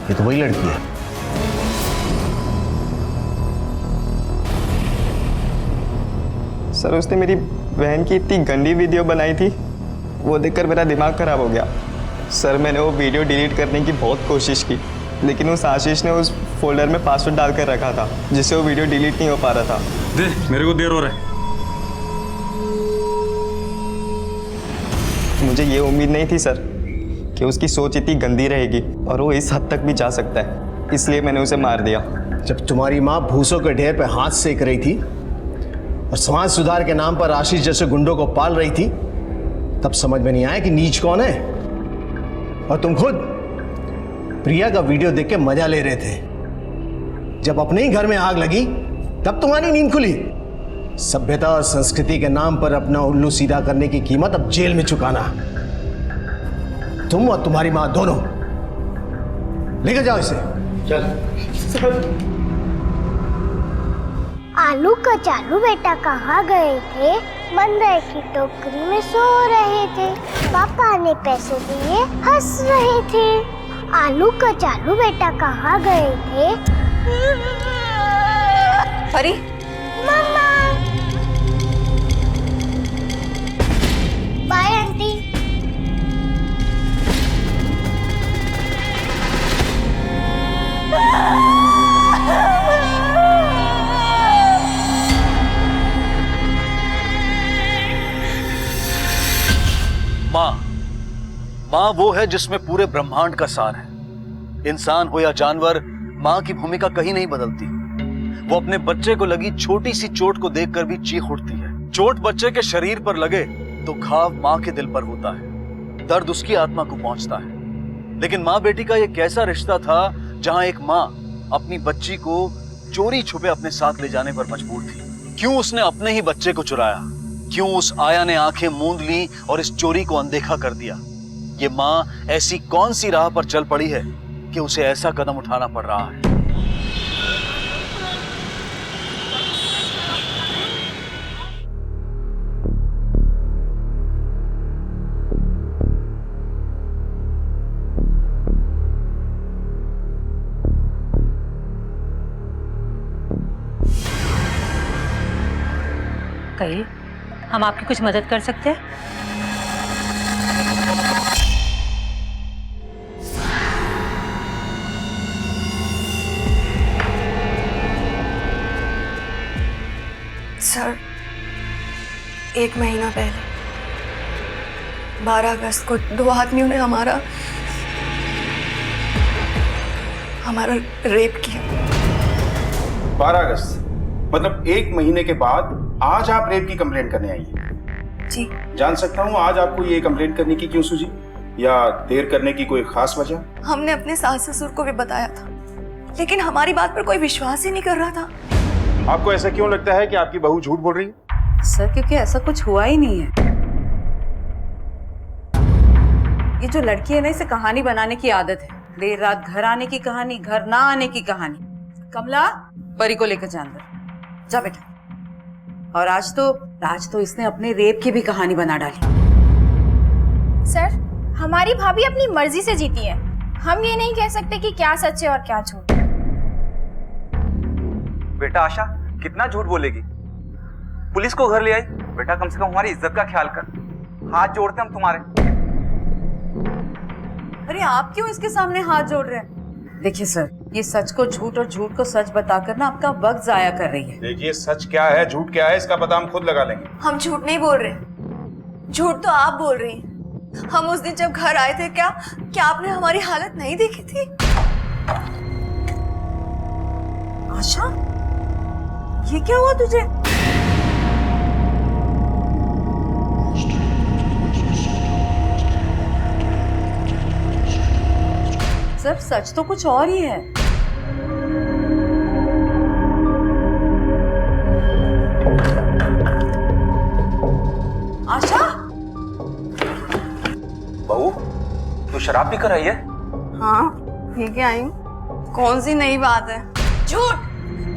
ये तो वही लड़की है। सर उसने मेरी बहन की इतनी गंदी वीडियो बनाई थी, वो देखकर मेरा दिमाग खराब हो गया। सर मैंने वो वीडियो डिलीट करने की बहुत कोशिश की, लेकिन उस आशीष ने उस फोल्डर में पासवर्ड डालकर रखा था, जिससे वो वीडियो डिलीट नहीं हो पा रहा था। दे, मेरे को देर हो रहा है। मुझे ये उम्मीद नहीं थी सर कि उसकी सोच इतनी गंदी रहेगी और वो इस हद तक भी जा सकता है, इसलिए मैंने उसे मार दिया। जब तुम्हारी माँ भूसों के ढेर पे हाथ सेक रही थी और समाज सुधार के नाम पर आशीष जैसे गुंडों को पाल रही थी, तब समझ में नहीं आया कि नीच कौन है। और तुम खुद प्रिया का वीडियो देख के मजा ले रहे थे। जब अपने ही घर में आग लगी तब तुम्हारी नींद खुली। सभ्यता और संस्कृति के नाम पर अपना उल्लू सीधा करने की कीमत अब जेल में चुकाना। तुम और तुम्हारी माँ दोनों लेकर जाओ इसे। चल। आलू कचालू बेटा कहाँ गए थे? बंदर की टोकरी में सो रहे थे, पापा ने पैसे दिए हंस रहे थे। आलू कचालू बेटा कहाँ गए थे? परी, मम्मा। Bye aunty. माँ वो है जिसमें पूरे ब्रह्मांड का सार है। इंसान हो या जानवर, माँ की भूमिका कहीं नहीं बदलती। वो अपने बच्चे को लगी छोटी सी चोट को देखकर भी चीख उठती है। चोट बच्चे के शरीर पर लगे तो घाव माँ के दिल पर होता है, दर्द उसकी आत्मा को पहुंचता है। लेकिन माँ बेटी का ये कैसा रिश्ता था जहां एक माँ अपनी बच्ची को चोरी छुपे अपने साथ ले जाने पर मजबूर थी? क्यों उसने अपने ही बच्चे को चुराया? क्यों उस आया ने आंखें मूंद ली और इस चोरी को अनदेखा कर दिया? ये माँ ऐसी कौन सी राह पर चल पड़ी है कि उसे ऐसा कदम उठाना पड़ रहा है? कहिए, हम आपकी कुछ मदद कर सकते हैं? सर, 1 महीना पहले 12 अगस्त को 2 आदमियों ने हमारा रेप किया। 12 अगस्त मतलब 1 महीने के बाद आज आप रेप की कंप्लेंट करने आई हैं? जी। जान सकता हूँ आज आपको ये कंप्लेंट करने की क्यों सूझी, या देर करने की कोई खास वजह? हमने अपने सास ससुर को भी बताया था, लेकिन हमारी बात पर कोई विश्वास ही नहीं कर रहा था। आपको ऐसा क्यों लगता है कि आपकी बहू झूठ बोल रही है? सर, क्योंकि ऐसा कुछ हुआ ही नहीं है। ये जो लड़की है ना, इसे कहानी बनाने की आदत है। देर रात घर आने की कहानी, घर ना आने की कहानी। कमला, परी को लेकर जा अंदर जा बेटा। और आज तो इसने अपने रेप की भी कहानी बना डाली। सर, हमारी भाभी अपनी मर्जी से जीती है। हम ये नहीं कह सकते कि क्या सच है और क्या झूठ। बेटा आशा कितना झूठ बोलेगी? पुलिस को घर ले आई। बेटा कम से कम हमारी इज्जत का ख्याल कर, हाथ जोड़ते हम तुम्हारे। अरे आप क्यों इसके सामने हाथ जोड़ रहे हैं? देखिए सर, ये सच को झूठ और झूठ को सच बताकर ना आपका वक्त जाया कर रही है। देखिए, सच क्या है झूठ क्या है इसका पता हम खुद लगा लेंगे। हम झूठ नहीं बोल रहे, झूठ तो आप बोल रही हैं। हम उस दिन जब घर आए थे, क्या आपने हमारी हालत नहीं देखी थी? आशा, ये क्या हुआ तुझे? सर, सच तो कुछ और ही है। आशा, बहू तू शराब पीकर आई है? हाँ, पी के आई हूँ। कौन सी नई बात है? झूठ,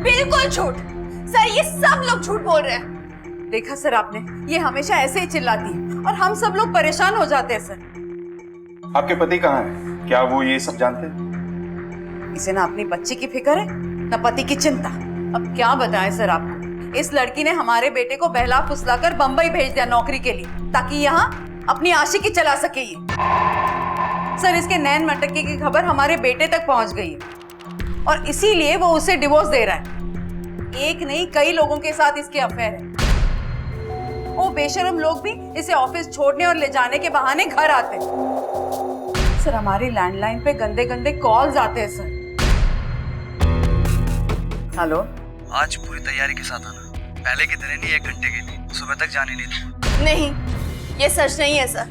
बिल्कुल झूठ। सर, ये सब लोग झूठ बोल रहे हैं। देखा सर आपने, ये हमेशा ऐसे ही चिल्लाती है और हम सब लोग परेशान हो जाते हैं। सर, आपके पति कहाँ हैं? क्या वो ये सब जानते हैं? इसे ना अपनी बच्ची की फिक्र है, ना पति की चिंता। अब क्या बताएं सर आपको, इस लड़की ने हमारे बेटे को बहला फुसलाकर बंबई भेज दिया नौकरी के लिए, ताकि यहाँ अपनी आशिकी चला सके ये। सर, इसके नैन मटके की खबर हमारे बेटे तक पहुंच गई है और इसीलिए वो उसे डिवोर्स दे रहा है। एक नहीं, कई लोगों के साथ इसके अफेयर है। वो बेशरम लोग भी इसे ऑफिस छोड़ने और ले जाने के बहाने घर आते हैं। सर, हमारी लैंडलाइन पे गंदे गंदे कॉल्स आते हैं सर। हेलो, आज पूरी तैयारी के साथ आना, पहले की तरह नहीं 1 घंटे के लिए, सुबह तक जाने नहीं दूंगा। नहीं, ये सच नहीं है सर।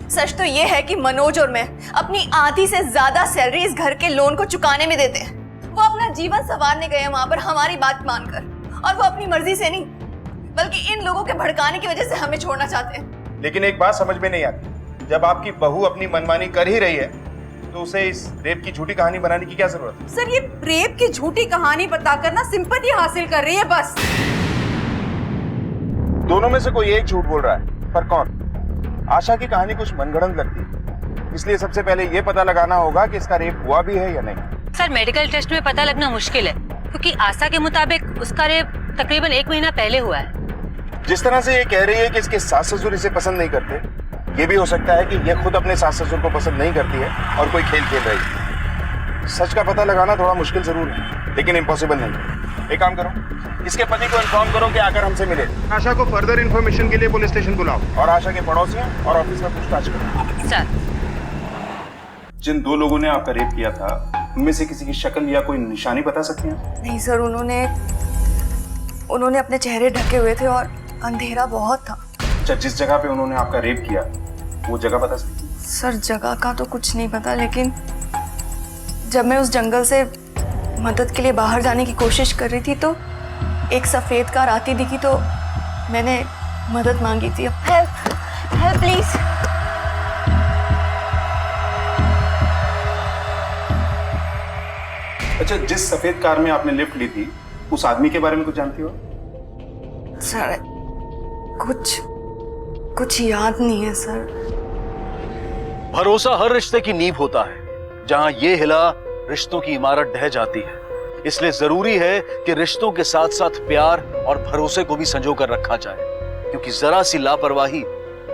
सच तो ये है कि मनोज और मैं अपनी आधी से ज्यादा सैलरी इस घर के लोन को चुकाने में देते हैं। वो अपना जीवन संवारने गए हैं वहां पर हमारी बात मानकर, और वो अपनी मर्जी से नहीं, बल्कि इन लोगों के भड़काने की वजह से हमें छोड़ना चाहते हैं। लेकिन एक बात समझ में नहीं आती, जब आपकी बहू अपनी मनमानी कर ही रही है तो उसे इस रेप की झूठी कहानी बनाने की क्या जरूरत है? सर, ये रेप की झूठी कहानी बताकर ना सिंपैथी हासिल कर रही है बस। दोनों में से कोई एक झूठ बोल रहा है, पर कौन? आशा की कहानी कुछ मनगढ़ंत लगती है, इसलिए सबसे पहले ये पता लगाना होगा कि इसका रेप हुआ भी है या नहीं। सर, मेडिकल टेस्ट में पता लगना मुश्किल है, क्योंकि आशा के मुताबिक उसका रेप तकरीबन 1 महीना पहले हुआ है। जिस तरह से ये कह रही है कि इसके सास ससुर इसे पसंद नहीं करते, ये भी हो सकता है कि ये खुद अपने सास ससुर को पसंद नहीं करती है और कोई खेल खेल रही है। सच का पता लगाना थोड़ा मुश्किल जरूर है, लेकिन इम्पॉसिबल नहीं। एक काम करो, इसके पति को इन्फॉर्म करो कि आकर हमसे मिले। आशा को फर्दर इन्फॉर्मेशन के लिए पुलिस स्टेशन बुलाओ और आशा के पड़ोसियों और ऑफिस में पूछताछ करो। सर, जिन 2 लोगों ने आपका रेप किया था, उनमें से किसी की शक्ल या कोई निशानी बता सकते हैं? नहीं सर, उन्होंने अपने चेहरे ढके हुए थे और अंधेरा बहुत था। अच्छा, जिस जगह पे उन्होंने आपका रेप किया वो जगह बता सकती हैं? सर, जगह का तो कुछ नहीं पता, लेकिन जब मैं उस जंगल से मदद के लिए बाहर जाने की कोशिश कर रही थी तो एक सफेद कार आती दिखी, तो मैंने मदद मांगी थी। Help please. अच्छा, जिस सफेद कार में आपने लिफ्ट ली थी, उस आदमी के बारे में कुछ जानती हो? सर, कुछ याद नहीं है सर। भरोसा हर रिश्ते की नींव होता है। जहां ये हिला, रिश्तों की इमारत ढह जाती है। इसलिए जरूरी है कि रिश्तों के साथ साथ प्यार और भरोसे को भी संजो कर रखा जाए। क्योंकि जरा सी लापरवाही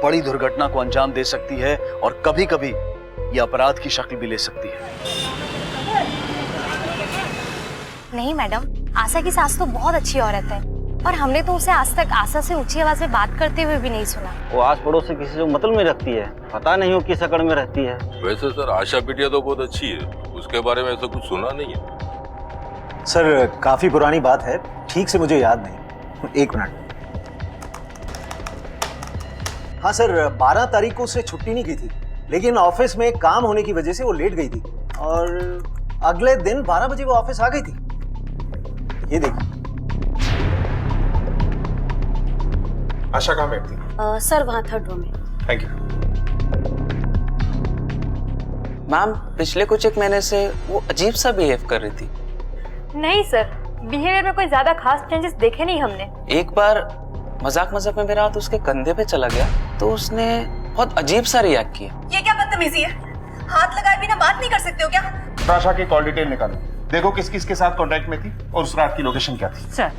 बड़ी दुर्घटना को अंजाम दे सकती है और कभी कभी यह अपराध की शक्ल भी ले सकती है। नहीं मैडम, आशा की सास तो बहुत अच्छी औरत है और हमने तो उसे आज तक आशा से ऊंची आवाज में बात करते हुए भी नहीं सुना। वो आस पड़ोस से किसी से मतलब में रखती है, पता नहीं वो किस अकड़ में रहती है। वैसे सर आशा बिटिया तो बहुत अच्छी है, उसके बारे में ऐसा कुछ सुना नहीं है। सर काफी पुरानी बात है, ठीक से मुझे याद नहीं। एक मिनट। हाँ सर, 12 तारीख को उसने छुट्टी नहीं की थी, लेकिन ऑफिस में काम होने की वजह से वो लेट गई थी और अगले दिन 12 बजे वो ऑफिस आ गई थी। ये देखिए। आशा कहाँ बैठती है? सर वहाँ 3rd रो में। Thank you. मैम, पिछले कुछ एक महीने से वो अजीब सा बिहेव कर रही थी। नहीं सर, बिहेवियर में कोई ज्यादा खास चेंजेस देखे नहीं हमने। एक बार मजाक में मेरा हाथ उसके कंधे पे चला गया तो उसने बहुत अजीब सा रिएक्ट किया। ये क्या बदतमीजी है? हाथ लगाए बिना बात नहीं कर सकते हो क्या? आशा की कॉल डिटेल निकालो, देखो किस किस के साथ कांटेक्ट में थी और उस रात की लोकेशन क्या थी। सर,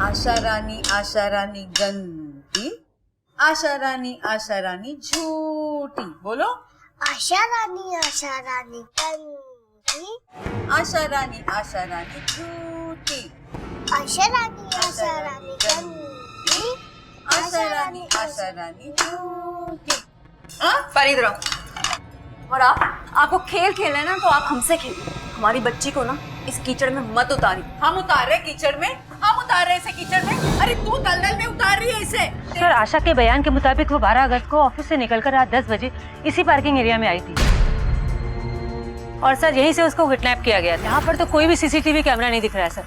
आशा रानी गंदी, आशा रानी झूठी। बोलो। आशा रानी गंदी, आशा रानी झूठी, आशा रानी गंदी, आशा रानी झूठी। फरीद रहो। और आपको खेल खेलना है ना तो आप हमसे खेलो। हमारी बच्ची को ना इस कीचड़ में मत उतारी। हम उतार रहे कीचड़ में, हम उतार रहे इसे कीचड़ में। अरे तू दलदल में उतार रही है इसे। सर, आशा के बयान के मुताबिक वो 12 अगस्त को ऑफिस से निकलकर रात 10 बजे इसी पार्किंग एरिया में आई थी और सर यहीं से उसको किडनैप किया गया था। यहाँ पर तो कोई भी सीसीटीवी कैमरा नहीं दिख रहा है सर।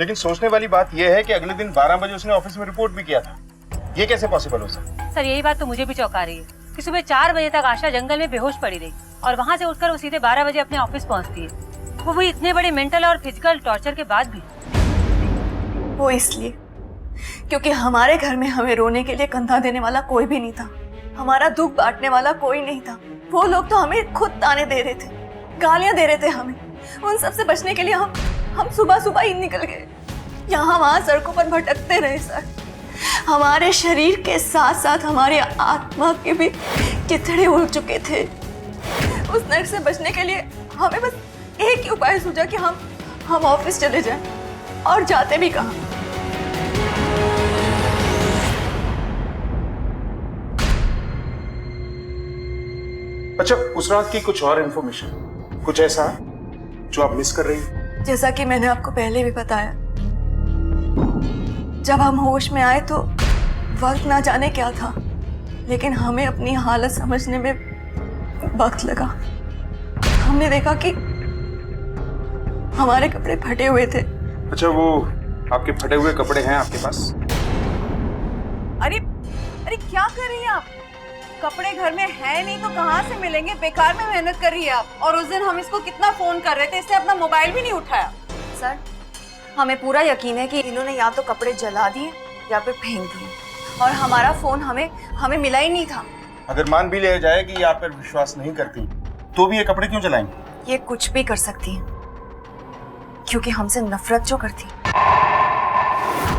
लेकिन सोचने वाली बात यह है कि अगले दिन 12 बजे उसने ऑफिस में रिपोर्ट भी किया था। ये कैसे पॉसिबल हो सकता? सर यही बात तो मुझे भी चौंका रही है कि सुबह 4 बजे तक आशा जंगल में बेहोश पड़ी रही और वहाँ से उठकर वो सीधे 12 बजे अपने ऑफिस पहुँचती है, वो भी इतने बड़े मेंटल और फिजिकल टॉर्चर के बाद भी। वो इसलिए क्योंकि हमारे घर में हमें रोने के लिए कंधा देने वाला कोई भी नहीं था, हमारा दुख बांटने वाला कोई नहीं था। वो लोग तो हमें खुद ताने दे रहे थे, गालियां दे रहे थे हमें। उन सब से बचने के लिए हम सुबह ही निकल गए, यहाँ वहाँ सड़कों पर भटकते रहे सर। हमारे शरीर के साथ साथ हमारी आत्मा के भी चिथड़े उड़ चुके थे। उस नर्क से बचने के लिए हमें बस एक ही उपाय सूझा कि हम ऑफिस चले जाएं, और जाते भी कहाँ। अच्छा, उस रात की कुछ और इन्फॉर्मेशन, कुछ ऐसा जो आप मिस कर रही हैं? जैसा कि मैंने आपको पहले भी बताया, जब हम होश में आए तो वक्त ना जाने क्या था, लेकिन हमें अपनी हालत समझने में वक्त लगा। हमने देखा कि हमारे कपड़े फटे हुए थे। अच्छा, वो आपके फटे हुए कपड़े हैं आपके पास? अरे क्या कर रही हैं आप? कपड़े घर में है नहीं तो कहाँ से मिलेंगे? बेकार में मेहनत कर रही है आप। और उस दिन हम इसको कितना फोन कर रहे थे, इसने अपना मोबाइल भी नहीं उठाया। सर, हमें पूरा यकीन है कि इन्होंने या तो कपड़े जला दिए या फिर फेंक दिए, और हमारा फोन हमें मिला ही नहीं था। अगर मान भी लिया जाए कि ये आप पर विश्वास नहीं करती, तो भी ये कपड़े क्यों जलाएंगे? ये कुछ भी कर सकती है, क्योंकि हमसे नफरत जो करती।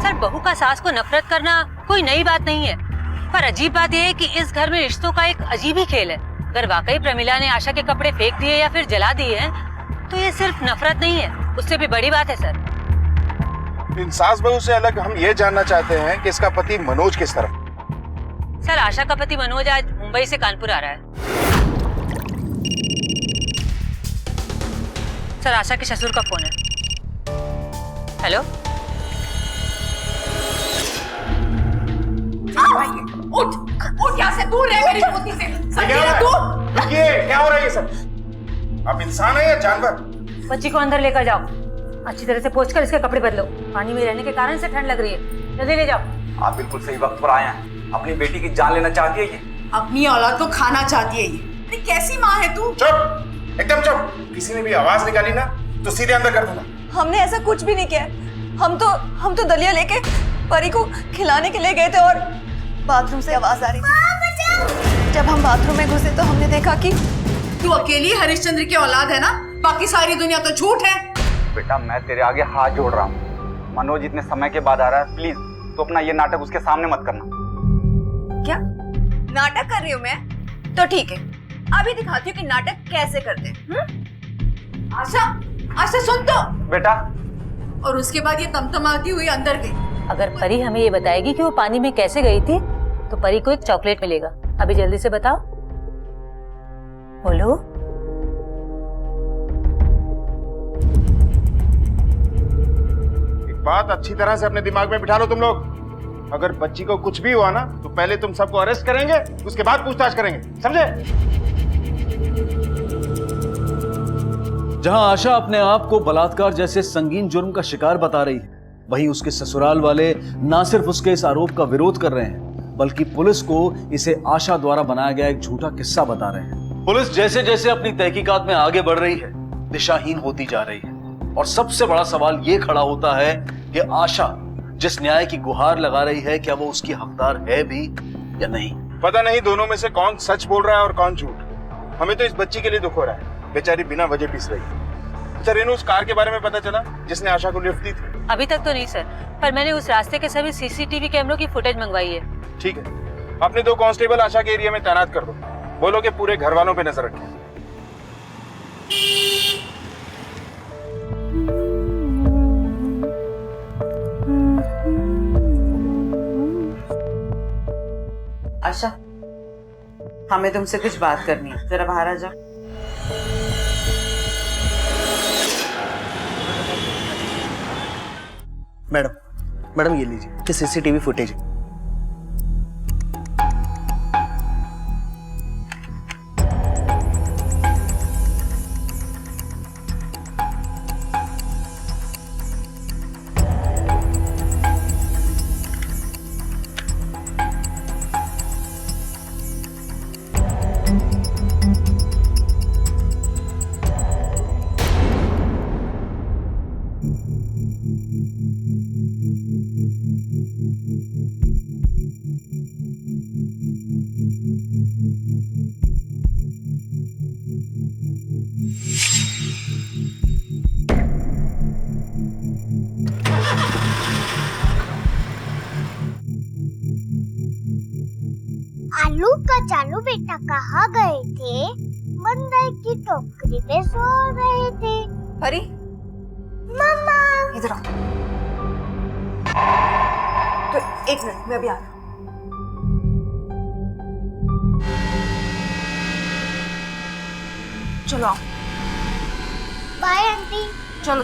सर, बहू का सास को नफरत करना कोई नई बात नहीं है, पर अजीब बात यह है कि इस घर में रिश्तों का एक अजीब ही खेल है। अगर वाकई प्रमिला ने आशा के कपड़े फेंक दिए या फिर जला दिए हैं, तो ये सिर्फ नफरत नहीं है, उससे भी बड़ी बात है सर। इन सास बहू से अलग हम ये जानना चाहते हैं कि इसका पति मनोज किस तरफ? सर, आशा का पति मनोज आज मुंबई से कानपुर आ रहा है। सर, आशा के ससुर का फोन है। हेलो, उठ यहाँ से, दूर रह मेरी पोती से। क्या हो रहा है ये सब? आप इंसान है या जानवर? बच्ची को अंदर लेकर जाओ, अच्छी तरह से पोंछकर इसके कपड़े बदलो। पानी में रहने के कारण से ठंड लग रही है, जल्दी ले जाओ। आप बिल्कुल सही वक्त पर आए हैं। अपनी बेटी की जान लेना चाहती है ये, अपनी औलाद को खाना चाहती है ये। अरे कैसी माँ है तू? चुप, एकदम चुप। किसी ने भी आवाज निकाली ना तो सीधे अंदर कर दूंगा। हमने ऐसा कुछ भी नहीं किया। हम तो दलिया लेके परी को खिलाने के लिए गए थे और बाथरूम से आवाज आ रही थी। जब हम बाथरूम में घुसे तो हमने देखा कि तू अकेली हरिश्चंद्र की औलाद है ना, बाकी सारी दुनिया तो झूठ है। बेटा, मैं तेरे आगे हाथ जोड़ रहा हूँ। मनोज इतने समय के बाद आ रहा है, प्लीज तो अपना ये नाटक उसके सामने मत करना। क्या नाटक कर रही हूँ मैं? तो ठीक है, अभी दिखाती हूँ कि नाटक कैसे करते हैं। आशा, आशा सुन तो बेटा। और उसके बाद ये तमतमाती हुई अंदर गई। अगर परी हमें ये बताएगी कि वो पानी में कैसे गई थी तो परी को एक चॉकलेट मिलेगा। अभी जल्दी से बताओ। बोलो। एक बात अच्छी तरह से अपने दिमाग में बिठा लो तुम लोग। अगर बच्ची को कुछ भी हुआ ना तो पहले तुम सबको अरेस्ट करेंगे, उसके बाद पूछताछ करेंगे, समझे? जहां आशा अपने आप को बलात्कार जैसे संगीन जुर्म का शिकार बता रही है, वहीं उसके ससुराल वाले ना सिर्फ उसके इस आरोप का विरोध कर रहे हैं बल्कि पुलिस को इसे आशा द्वारा बनाया गया एक झूठा किस्सा बता रहे हैं। पुलिस जैसे जैसे अपनी तहकीकात में आगे बढ़ रही है, दिशाहीन होती जा रही है और सबसे बड़ा सवाल ये खड़ा होता है कि आशा जिस न्याय की गुहार लगा रही है, क्या वो उसकी हकदार है भी या नहीं? पता नहीं दोनों में से कौन सच बोल रहा है और कौन झूठ। हमें तो इस बच्ची के लिए दुख हो रहा है, बेचारी बिना वजह पिस रही है। अच्छा रेनू, उस कार के बारे में पता चला जिसने आशा को लिफ्ट दी थी? अभी तक तो नहीं सर, पर मैंने उस रास्ते के सभी सीसीटीवी कैमरों की फुटेज मंगवाई है। ठीक है, अपने 2 कांस्टेबल आशा के एरिया में तैनात कर दो। बोलो कि पूरे घर वालों पे नजर रखें। आशा, हमें तुमसे कुछ बात करनी है, जरा बाहर आ जाओ। मैडम ये लीजिए, ये सीसीटीवी फुटेज है। आलू कचालू बेटा कहाँ गए थे? बंदर की टोकरी में सो रहे थे। परी, मम्मा इधर आओ। तो 1 मिनट, मैं अभी आ रहा हूँ। चलो आओ। Bye aunty. चलो।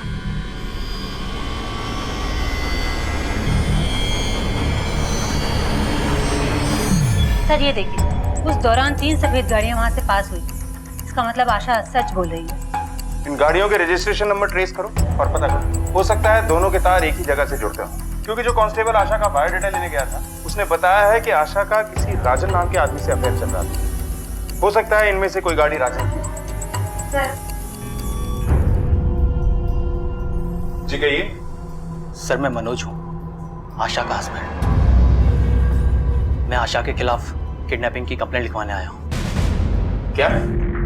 सर ये देखिए, उस दौरान 3 सफेद गाड़ियां वहां से पास हुई। इसका मतलब आशा सच बोल रही है। इन गाड़ियों के रजिस्ट्रेशन नंबर ट्रेस करो और पता करो। हो सकता है दोनों के तार एक ही जगह से जुड़ते हो, क्योंकि जो कांस्टेबल आशा का बायोडाटा लेने गया था उसने बताया है कि आशा का किसी राजन नाम के आदमी से अफेयर चल रहा था। हो सकता है इनमें से कोई गाड़ी राजन की। जी कहिए। सर मैं मनोज हूँ, आशा का हस्बैंड। मैं आशा के खिलाफ किडनैपिंग की कंप्लेंट लिखवाने आया हूँ। क्या?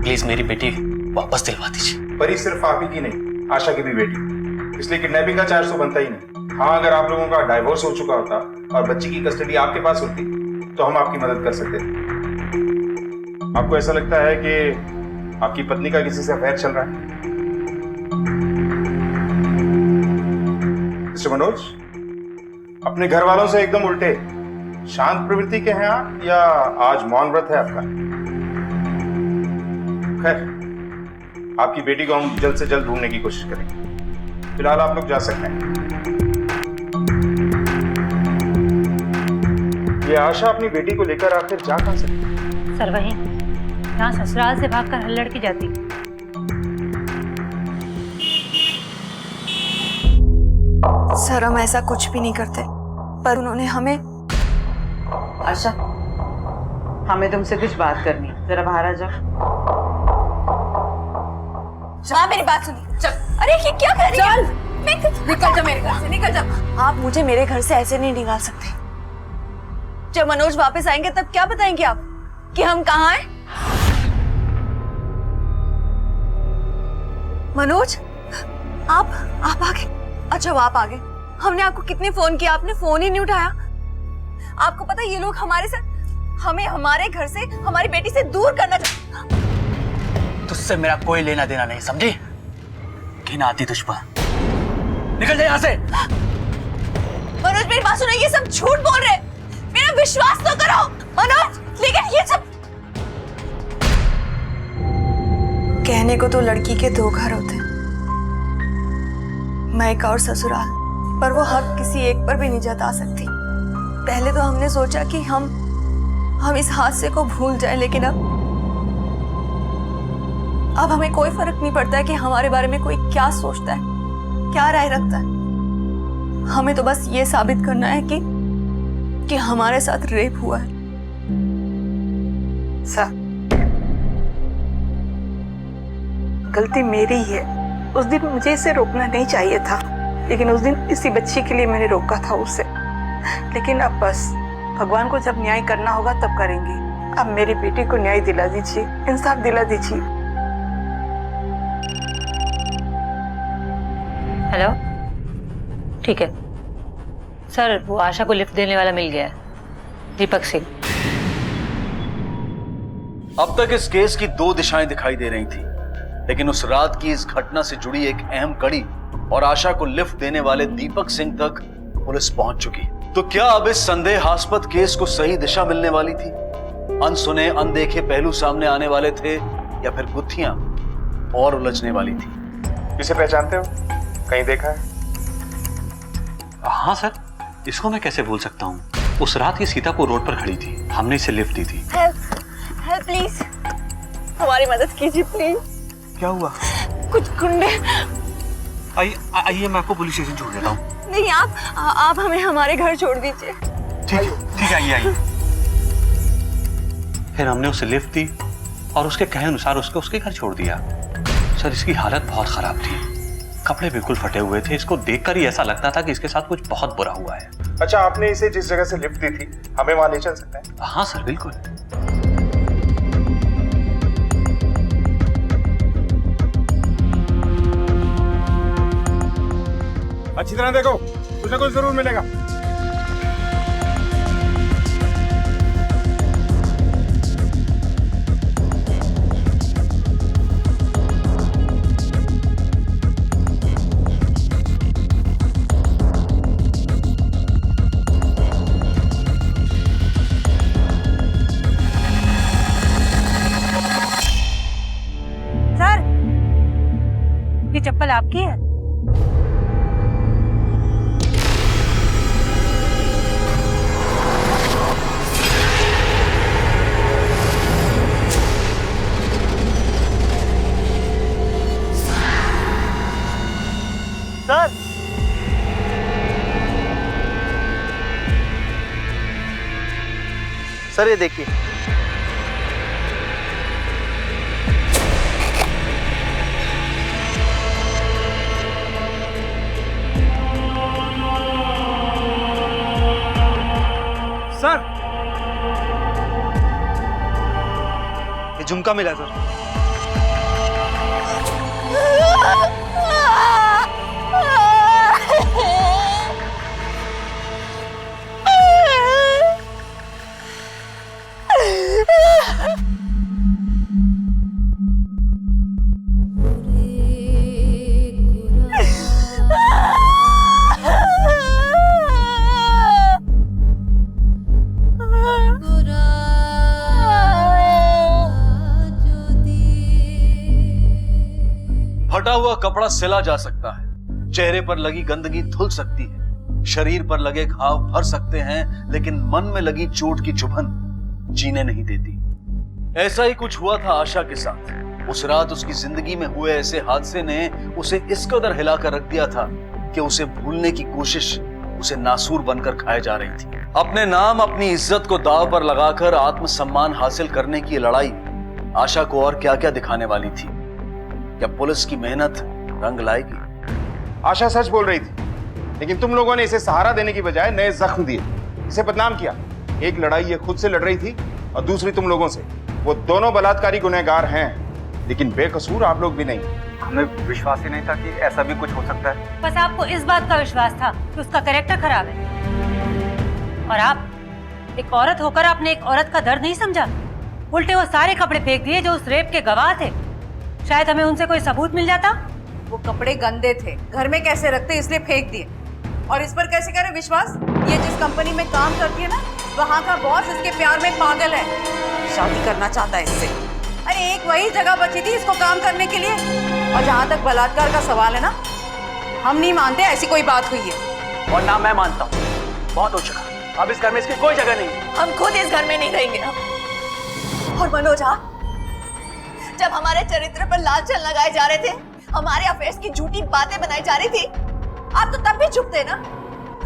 प्लीज मेरी बेटी वापस दिलवा दीजिए। परी सिर्फ आप ही की नहीं, आशा की भी बेटी, इसलिए किडनैपिंग का चार्ज तो बनता ही नहीं। हाँ, अगर आप लोगों का डाइवोर्स हो चुका होता और बच्ची की कस्टडी आपके पास होती तो हम आपकी मदद कर सकते थे। आपको ऐसा लगता है कि आपकी पत्नी का किसी से अफेयर चल रहा है? मिस्टर मनोज, अपने घर वालों से एकदम उल्टे, शांत प्रवृत्ति के हैं आप या आज मौन व्रत है आपका? खैर, आपकी बेटी को हम जल्द से जल्द ढूंढने की कोशिश करेंगे। फिलहाल आप लोग जा सकते हैं। ये आशा अपनी बेटी को लेकर आखिर जा कहां सकती? सर वहीं, यहाँ ससुराल से भागकर हर लड़की जाती। सर हम ऐसा कुछ भी नहीं करते, पर उन्होंने हमें। आशा, हमें तुमसे कुछ बात करनी है, जरा बाहर आ जाओ। जा, मेरी बात सुनिए। चल। अरे ये क्या कर रही है? निकल जा मेरे घर से, निकल जा। आप मुझे मेरे घर से ऐसे नहीं निकाल सकते। जब मनोज वापस आएंगे तब क्या बताएंगे आप कि हम कहाँ हैं? मनोज, आप आ गए? अच्छा आप आ गए। हमने आपको कितने फोन किया, आपने फोन ही नहीं उठाया। आपको पता है ये लोग हमारे साथ हमें हमारे घर से, हमारी बेटी से दूर करना तुझसे मेरा कोई लेना देना नहीं, समझी? घिनाती दुश्मन, निकल जाए यहाँ से। मनोज मेरी बात सुनो, ये सब झूठ बोल रहे, मेरा विश्वास तो करो मनोज। लेकिन ये सब कहने को तो लड़की के 2 घर होते, मायका और ससुराल, पर वो हक किसी एक पर भी नहीं जता सकती। पहले तो हमने सोचा कि हम इस हादसे को भूल जाएं, लेकिन अब हमें कोई फर्क नहीं पड़ता है कि हमारे बारे में कोई क्या सोचता है, क्या राय रखता है। हमें तो बस ये साबित करना है कि हमारे साथ रेप हुआ है। सर, गलती मेरी ही है। उस दिन मुझे इसे रोकना नहीं चाहिए था, लेकिन उस दिन इसी बच्ची के लिए मैंने रोका था उसे। लेकिन अब बस भगवान को जब न्याय करना होगा तब करेंगे। अब मेरी बेटी को न्याय दिला दीजिए, इंसाफ दिला दीजिए। हेलो, ठीक है सर, वो आशा को लिफ्ट देने वाला मिल गया है, दीपक सिंह। अब तक इस केस की 2 दिशाएं दिखाई दे रही थी, लेकिन उस रात की इस घटना से जुड़ी एक अहम कड़ी और आशा को लिफ्ट देने वाले दीपक सिंह तक पुलिस पहुंच चुकी। तो क्या अब इस संदेहास्पद केस को सही दिशा मिलने वाली थी? अनसुने अनदेखे पहलू सामने आने वाले थे, या फिर गुत्थियां और उलझने वाली थी? इसे पहचानते हो? कहीं देखा है? हाँ सर, इसको मैं कैसे भूल सकता हूँ। उस रात ये सीतापुर रोड पर खड़ी थी, हमने इसे लिफ्ट दी थी। हेल्प प्लीज, हमारी मदद कीजिए प्लीज। क्या हुआ? कुछ गुंडे। आइए मैं आपको पुलिस स्टेशन छोड़ देता हूँ। नहीं, आप हमें हमारे घर छोड़ दीजिए। ठीक है, आइए। फिर हमने उसे लिफ्ट दी और उसके कहे अनुसार उसके घर छोड़ दिया। सर, इसकी हालत बहुत खराब थी, कपड़े बिल्कुल फटे हुए थे। इसको देखकर ही ऐसा लगता था कि इसके साथ कुछ बहुत बुरा हुआ है। अच्छा, आपने इसे जिस जगह से लिफ्ट दी थी, हमें वहां ले चल सकते हैं? हाँ सर, बिल्कुल। अच्छी तरह देखो, कुछ ना कुछ जरूर मिलेगा। सर, ये चप्पल आपकी है? सर, सर ये देखिए। सर, ये झुमका मिला सर। फटा हुआ कपड़ा सिला जा सकता है, चेहरे पर लगी गंदगी धुल सकती है, शरीर पर लगे घाव भर सकते हैं, लेकिन मन में लगी चोट की चुभन जीने नहीं देती। ऐसा ही कुछ हुआ था आशा के साथ। उस रात उसकी जिंदगी में हुए ऐसे हादसे ने उसे इस कदर हिलाकर रख दिया था कि उसे भूलने की कोशिश उसे नासूर बनकर खाए जा रही थी। अपने नाम, अपनी इज्जत को दांव पर लगाकर आत्मसम्मान हासिल करने की लड़ाई आशा को और क्या क्या दिखाने वाली थी। क्या पुलिस की मेहनत रंग लाएगी? आशा सच बोल रही थी, लेकिन तुम लोगों ने इसे सहारा देने की बजाय नए जख्म दिए, इसे बदनाम किया। एक लड़ाई ये खुद से लड़ रही थी और दूसरी तुम लोगों से। वो दोनों बलात्कारी गुनहगार हैं, लेकिन बेकसूर आप लोग भी नहीं। हमें विश्वास ही नहीं था कि ऐसा भी कुछ हो सकता है। बस आपको इस बात का विश्वास था कि उसका कैरेक्टर खराब है, और आप एक औरत होकर आपने एक औरत का दर्द नहीं समझा। उल्टे वो सारे कपड़े फेंक दिए जो उस रेप के गवाह थे। शायद हमें उनसे कोई सबूत मिल जाता। वो कपड़े गंदे थे, घर में कैसे रखते इसलिए फेंक दिए। और इस पर कैसे करे विश्वास? ये जिस कंपनी में काम करती है ना, वहाँ का बॉस इसके प्यार में पागल है, शादी करना चाहता है इससे। अरे एक वही जगह बची थी इसको काम करने के लिए। और जहाँ तक बलात्कार का सवाल है ना, हम नहीं मानते ऐसी कोई बात हुई है। और ना मैं मानता हूँ, बहुत हो चुका, अब इस घर में इसकी कोई जगह नहीं। हम खुद इस घर में नहीं रहेंगे। और मनोज, जब हमारे चरित्र पर लाल छल लगाए जा रहे थे, हमारे अफेयर्स की झूठी बातें बनाई जा रही थी, आप तो तब भी चुप थे ना।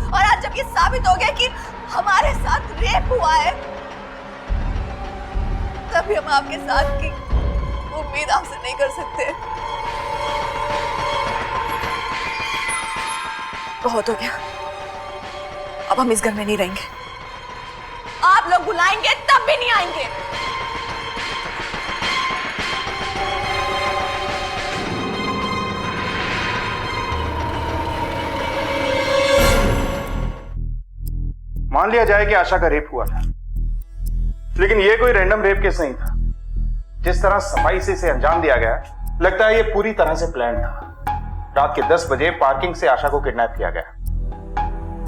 और आज जब ये साबित हो गया कि हमारे साथ रेप हुआ है, तभी हम आपके साथ की उम्मीद आपसे नहीं कर सकते। बहुत हो गया, अब हम इस घर में नहीं रहेंगे। आप लोग बुलाएंगे तब भी नहीं आएंगे। मान लिया जाए कि आशा का रेप हुआ था, लेकिन ये कोई रैंडम रेप केस नहीं था। जिस तरह सफाई से इसे अंजाम दिया गया, लगता है ये पूरी तरह से प्लान था। रात के 10 बजे पार्किंग से आशा को किडनैप किया गया,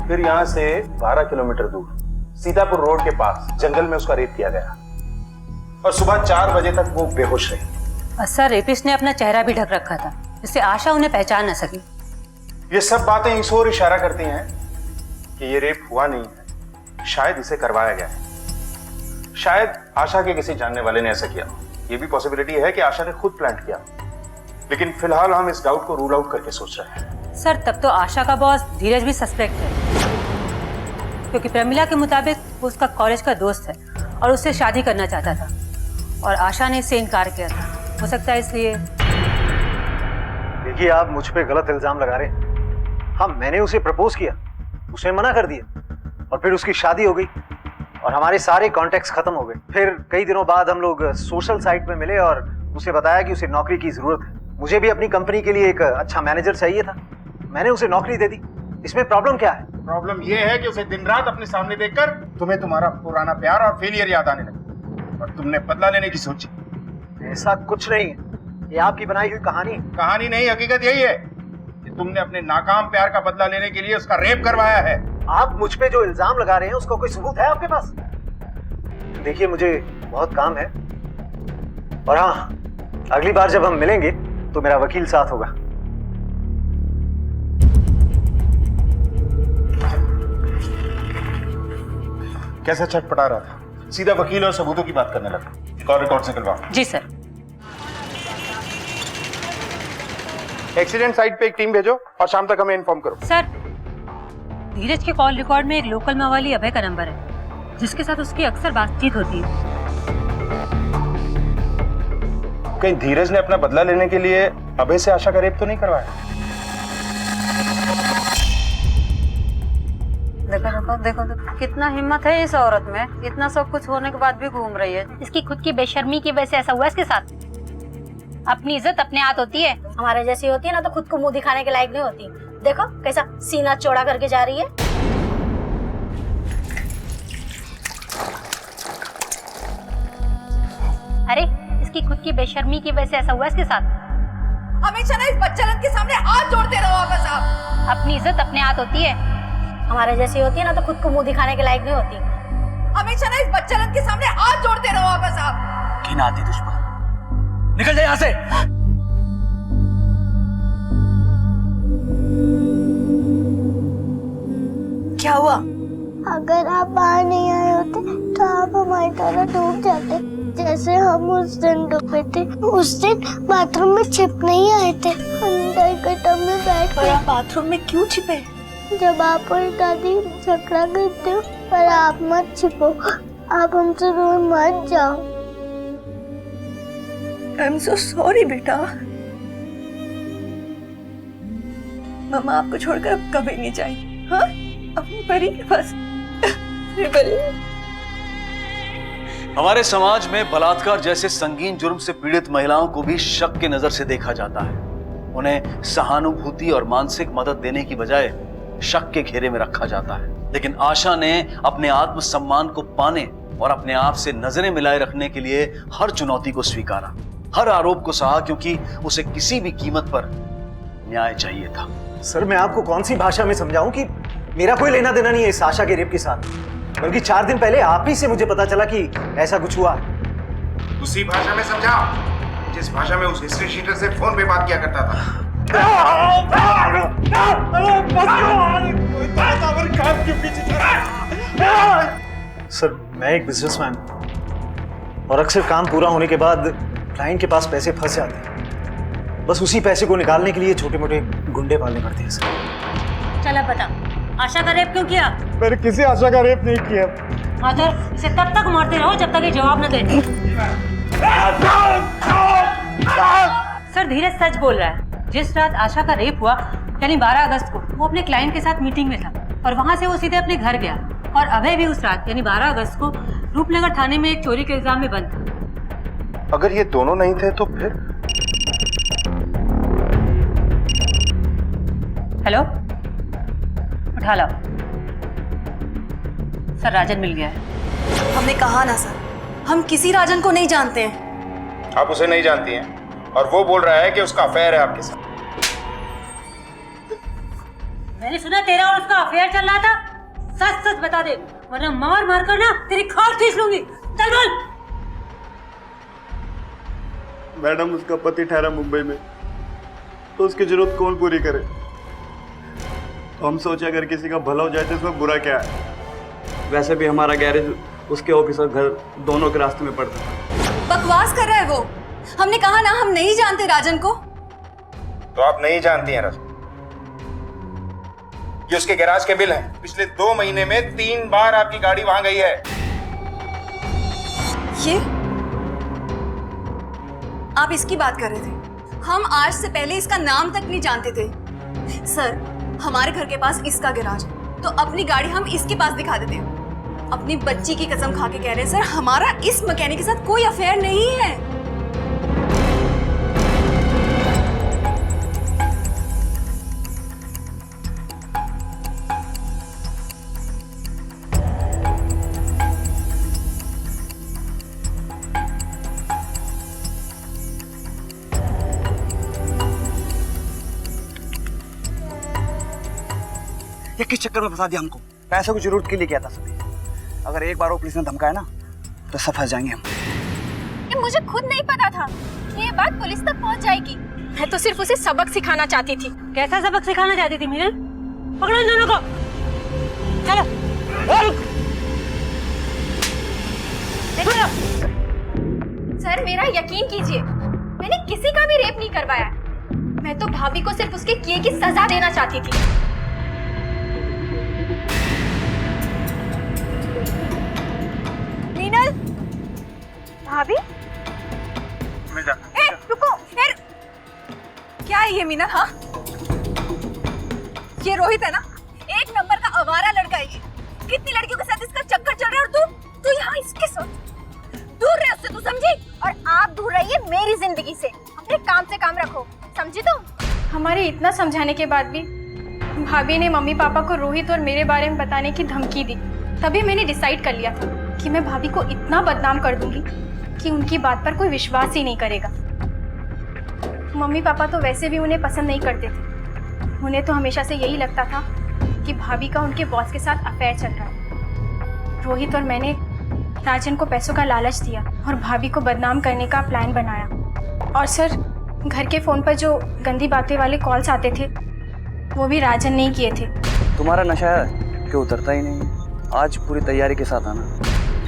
फिर यहां से 12 किलोमीटर दूर सीतापुर रोड के पास जंगल में उसका रेप किया गया, और सुबह 4 बजे तक वो बेहोश रही। सर, रेपिस्ट ने अपना चेहरा भी ढक रखा था, जिससे आशा उन्हें पहचान न सकी। ये सब बातें इस ओर इशारा करती हैं कि ये रेप हुआ नहीं है, शायद इसे करवाया गया है। शायद आशा के किसी जानने वाले ने ऐसा किया। ये भी पॉसिबिलिटी है कि आशा ने खुद प्लान किया, लेकिन फिलहाल हम इस डाउट को रूल आउट करके सोच रहे हैं। सर, तब तो आशा का बॉस धीरज भी सस्पेक्ट है, क्योंकि प्रमिला के मुताबिक वो उसका कॉलेज का दोस्त है और उससे शादी करना चाहता था, और आशा ने इससे इनकार किया था। हो सकता है इसलिए। देखिए, आप मुझ पे गलत इल्जाम लगा रहे हैं। हाँ, मैंने उसे प्रपोज किया, उसने मना कर दिया, और फिर उसकी शादी हो गई और हमारे सारे कॉन्टेक्ट्स खत्म हो गए। फिर कई दिनों बाद हम लोग सोशल साइट पे मिले और उसे बताया कि उसे नौकरी की जरूरत है। मुझे भी अपनी कंपनी के लिए एक अच्छा मैनेजर चाहिए था, मैंने उसे नौकरी दे दी। इसमें प्रॉब्लम क्या है? प्रॉब्लम ये है कि उसे दिन रात अपने सामने देखकर तुम्हें तुम्हारा पुराना प्यार और फेलियर याद आने लगा, और तुमने बदला लेने की सोची। ऐसा कुछ नहीं है, ये आपकी बनाई हुई कहानी नहीं, हकीकत यही है कि तुमने अपने नाकाम प्यार का बदला लेने के लिए उसका रेप करवाया है। आप मुझ पे जो इल्जाम लगा रहे हैं उसका कोई सबूत है आपके पास? देखिए, मुझे बहुत काम है, और हाँ, अगली बार जब हम मिलेंगे तो मेरा वकील साथ होगा। कैसा छटपटा रहा था, सीधा वकील और सबूतों की बात करने लगा। एक और रिकॉर्ड निकलवाओ। जी सर। एक्सीडेंट साइट पे एक टीम भेजो और शाम तक हमें इन्फॉर्म करो। सर, धीरज के कॉल रिकॉर्ड में एक लोकल मवाली अभय का नंबर है, जिसके साथ उसकी अक्सर बातचीत होती है। कहीं धीरज ने अपना बदला लेने के लिए अभय से आशा का रेप तो नहीं करवाया? देखो देखो देखो, कितना हिम्मत है इस औरत में, इतना सब कुछ होने के बाद भी घूम रही है। इसकी खुद की बेशर्मी की वजह से ऐसा हुआ इसके साथ। अपनी इज्जत अपने हाथ होती है, हमारे जैसी होती है ना तो खुद को मुंह दिखाने के लायक नहीं होती। देखो कैसा सीना चौड़ा करके जा रही है। अरे, इसकी खुद की बेशर्मी की वजह से ऐसा हुआ इसके साथ। हमेशा ना इस बच्चालन के सामने हाथ जोड़ते रहो आपस आप। अपनी इज्जत अपने हाथ होती है, हमारे जैसी होती है ना तो खुद को मुंह दिखाने के लायक नहीं होती। हमेशा ना इस बच्चालन के सामने हाथ जोड़ते रहो आपस आप। घिन आती दुश्मन, निकल जाए यहाँ से। क्या हुआ? अगर आप बाहर नहीं आए होते तो आप हमारी तरह डूब जाते, जैसे हम उस दिन डूबे थे। उस दिन बाथरूम में छिप नहीं आए थे, अंदर के टब में बैठ पर आप बाथरूम में क्यों छिपे? जब आप और दादी झगड़ा करते हो, पर आप मत छिपो, आप हमसे दूर मत जाओ। I'm so sorry बेटा। मामा आपको छोड़कर अब कभी नहीं जाएगी। हाँ, अपनी परी के पास। परी। हमारे समाज में बलात्कार जैसे संगीन जुर्म से पीड़ित महिलाओं को भी शक की नजर से देखा जाता है। उन्हें सहानुभूति और मानसिक मदद देने की बजाय शक के घेरे में रखा जाता है। लेकिन आशा ने अपने आत्मसम्मान को पाने और अपने आप से नजरें मिलाए रखने के लिए हर चुनौती को स्वीकारा, हर आरोप को सहा, क्योंकि उसे किसी भी कीमत पर न्याय चाहिए था। सर मैं आपको कौन सी भाषा में समझाऊं कि मेरा कोई लेना देना नहीं है इस आशा के रेप के साथ, बल्कि 4 दिन पहले आप ही से मुझे पता चला कि ऐसा कुछ हुआ। उसी भाषा में समझाओ जिस भाषा में उस हिस्ट्री शीटर से फोन पे बात किया करता था। सर मैं एक बिजनेसमैन और अक्सर काम पूरा होने के बाद क्लाइंट के पास पैसे फंस जाते हैं, बस उसी पैसे को निकालने के लिए छोटे मोटे गुंडे पालने पड़ते हैं सर। चल अब बता, आशा का रेप क्यों किया? मैंने किसी आशा का रेप नहीं किया। हाँ तो इसे तब तक मारते रहो जब तक ये जवाब न दे। सर धीरज सच बोल रहा है। जिस रात आशा का रेप हुआ यानी 12 अगस्त को वो अपने क्लाइंट के साथ मीटिंग में था और वहां से वो सीधे अपने घर गया, और अभय भी उस रात यानी 12 अगस्त को रूपनगर थाने में एक चोरी के इल्जाम में बंद था। अगर ये दोनों नहीं थे तो फिर? हेलो, उठा लाओ। सर राजन मिल गया है। हमने कहा ना सर, हम किसी राजन को नहीं जानते हैं। आप उसे नहीं जानती हैं और वो बोल रहा है कि उसका अफेयर है आपके साथ। मैंने सुना तेरा और उसका अफेयर चल रहा था। सच सच बता दे वरना मार मार कर ना तेरी खाल खींच लूंगी। चल बोल। मैडम उसका पति ठहरा मुंबई में, तो उसकी जरूरत कौन पूरी करे? तो हम सोचे अगर किसी का भला हो जाए तो इसमें बुरा क्या है। वैसे भी हमारा गैरेज उसके ऑफिस और घर दोनों के रास्ते में पड़ता है। बकवास कर रहा है वो। हमने कहा ना हम नहीं जानते राजन को। तो आप नहीं जानती हैं रजन। ये उसके गैराज के बिल हैं। पिछले 2 महीने में 3 बार आपकी गाड़ी वहां गई है। ये आप इसकी बात कर रहे थे? हम आज से पहले इसका नाम तक नहीं जानते थे। सर हमारे घर के पास इसका गैराज है तो अपनी गाड़ी हम इसके पास दिखा देते हैं। अपनी बच्ची की कसम खा के कह रहे हैं सर, हमारा इस मैकेनिक के साथ कोई अफेयर नहीं है। ये किस चक्कर में फंसा दिया हमको? पैसों की जरूरत के लिए किया था सभी। अगर एक बार वो पुलिस ने धमकाया ना तो सब फंस जाएंगे हम। ये मुझे खुद नहीं पता था कि ये बात पुलिस तक पहुंच जाएगी। मैं तो सिर्फ उसे सबक सिखाना चाहती थी। कैसा सबक सिखाना चाहती थी मीनल? पकड़ो इन दोनों को। चलो। सर मेरा यकीन कीजिए, मैंने किसी का भी रेप नहीं करवाया। मैं तो भाभी को सिर्फ उसके किए की सजा देना चाहती थी। मीनल, भाभी? ए, रुको, क्या है ये मीनल? हाँ, ये रोहित है ना? 1 नंबर का आवारा लड़का है ये। कितनी लड़कियों के साथ इसका चक्कर चल रहा है और तू यहाँ इसके साथ। दूर रहे उससे, तू समझी? और आप दूर रहिए मेरी जिंदगी से। अपने काम से काम रखो, समझी तुम? हमारे इतना समझाने के बाद भी भाभी ने मम्मी पापा को रोहित और मेरे बारे में बताने की धमकी दी। तभी मैंने डिसाइड कर लिया था कि मैं भाभी को इतना बदनाम कर दूंगी कि उनकी बात पर कोई विश्वास ही नहीं करेगा। मम्मी पापा तो वैसे भी उन्हें पसंद नहीं करते थे। उन्हें तो हमेशा से यही लगता था कि भाभी का उनके बॉस के साथ अफेयर चल रहा है। रोहित और मैंने राजन को पैसों का लालच दिया और भाभी को बदनाम करने का प्लान बनाया। और सर घर के फ़ोन पर जो गंदी बातें वाले कॉल्स आते थे वो भी राजन ने ही किए थे। तुम्हारा नशा है कि उतरता ही नहीं। आज पूरी तैयारी के साथ आना।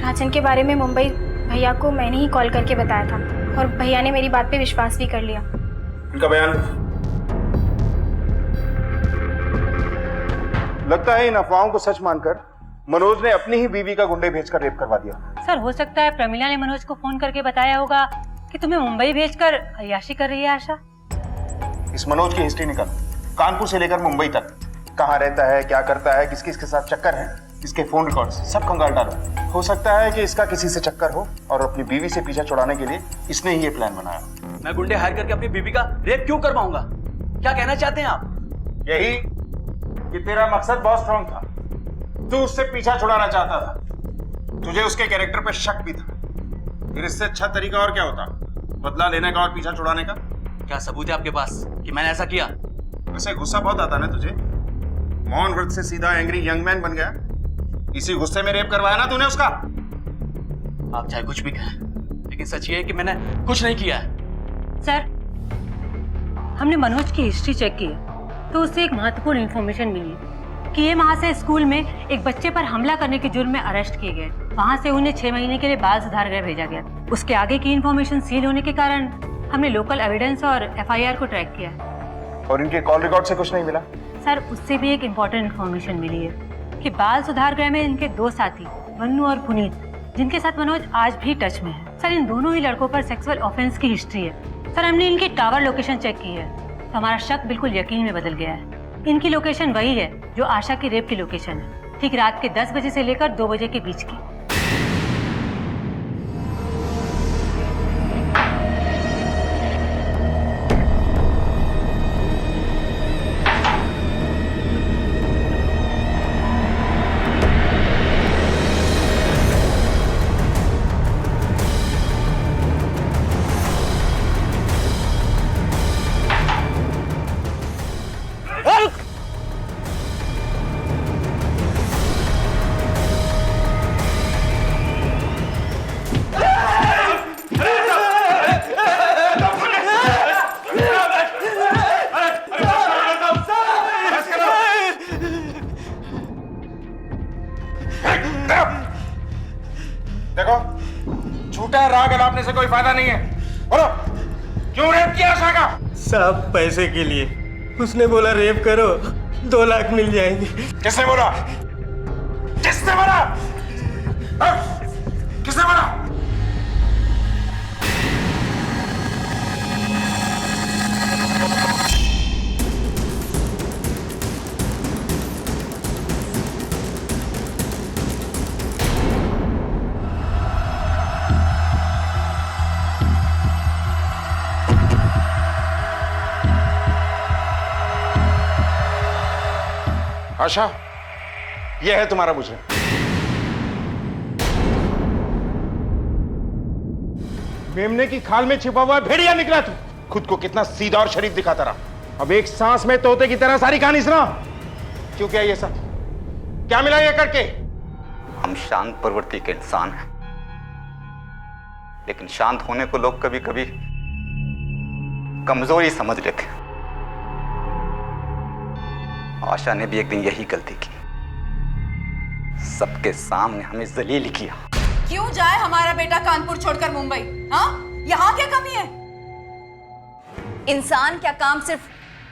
राजन के बारे में मुंबई भैया को मैंने ही कॉल करके बताया था और भैया ने मेरी बात पे विश्वास भी कर लिया। इनका बयान लगता है इन अफवाहों को सच मानकर मनोज ने अपनी ही बीवी का गुंडे भेजकर रेप करवा दिया। सर हो सकता है प्रमिला ने मनोज को फोन करके बताया होगा कि तुम्हें मुंबई भेजकर अय्याशी कर रही है आशा। इस मनोज की हिस्ट्री निकाल, कानपुर से लेकर मुंबई तक, कहाँ रहता है, क्या करता है, किस किस के साथ चक्कर है, इसके फोन रिकॉर्ड्स सब कंगाल डालो। हो सकता है कि इसका किसी से चक्कर हो और अपनी बीवी से पीछा छुड़ाने के लिए इसने ही ये प्लान बनाया। मैं गुंडे हायर करके अपनी बीवी का रेप क्यों करवाऊंगा? क्या कहना चाहते हैं आप? यही कि तेरा मकसद बहुत स्ट्रांग था। तू उससे पीछा छुड़ाना चाहता था, तुझे उसके कैरेक्टर पे शक भी था। फिर इससे अच्छा तरीका और क्या होता, बदला लेने का और पीछा छुड़ाने का? क्या सबूत है आपके पास कि मैंने ऐसा किया? वैसे गुस्सा बहुत आता ना तुझे, मौन व्रत से सीधा एंग्री यंग मैन बन गया। इसी गुस्से में रेप करवाया ना तूने उसका। आप चाहे कुछ भी कहें, लेकिन सच ये है कि मैंने कुछ नहीं किया है। सर, हमने मनोज की हिस्ट्री चेक की है तो उससे एक महत्वपूर्ण इंफॉर्मेशन मिली है कि ये वहाँ से स्कूल में एक बच्चे पर हमला करने के जुर्म में अरेस्ट किए गए। वहाँ से उन्हें 6 महीने के लिए बाल सुधार गृह भेजा गया। उसके आगे की इंफॉर्मेशन सील होने के कारण हमने लोकल एविडेंस और FIR को ट्रैक किया। और इनके कॉल रिकॉर्ड से कुछ नहीं मिला? सर, उससे भी एक इम्पोर्टेंट इन्फॉर्मेशन मिली है कि बाल सुधार गृह में इनके 2 साथी मन्नू और पुनीत, जिनके साथ मनोज आज भी टच में है। सर, इन दोनों ही लड़कों पर सेक्सुअल ऑफेंस की हिस्ट्री है। सर, हमने इनकी टावर लोकेशन चेक की है तो हमारा शक बिल्कुल यकीन में बदल गया है। इनकी लोकेशन वही है जो आशा की रेप की लोकेशन है, ठीक रात के 10 बजे से लेकर 2 बजे के बीच की। देखो, झूठा राग अलापने से कोई फायदा नहीं है। बोलो, क्यों रेप किया आशा का? सब पैसे के लिए। उसने बोला रेप करो 2 लाख मिल जाएंगे। किसने बोला? किसने बोला? किसने बोला? आशा, यह है तुम्हारा मुजरिम। मेमने की खाल में छिपा हुआ भेड़िया निकला तू। खुद को कितना सीधा और शरीफ दिखाता रहा। अब एक सांस में तोते की तरह सारी कहानी सुना। क्यों किया ये सब? क्या मिला ये करके? हम शांत प्रवृत्ति के इंसान हैं, लेकिन शांत होने को लोग कभी कभी कमजोरी समझ लेते हैं। आशा ने भी एक दिन यही गलती की, सबके सामने हमें जलील किया। क्यों जाए हमारा बेटा कानपुर छोड़कर मुंबई? हाँ, यहाँ क्या कमी है? इंसान क्या काम सिर्फ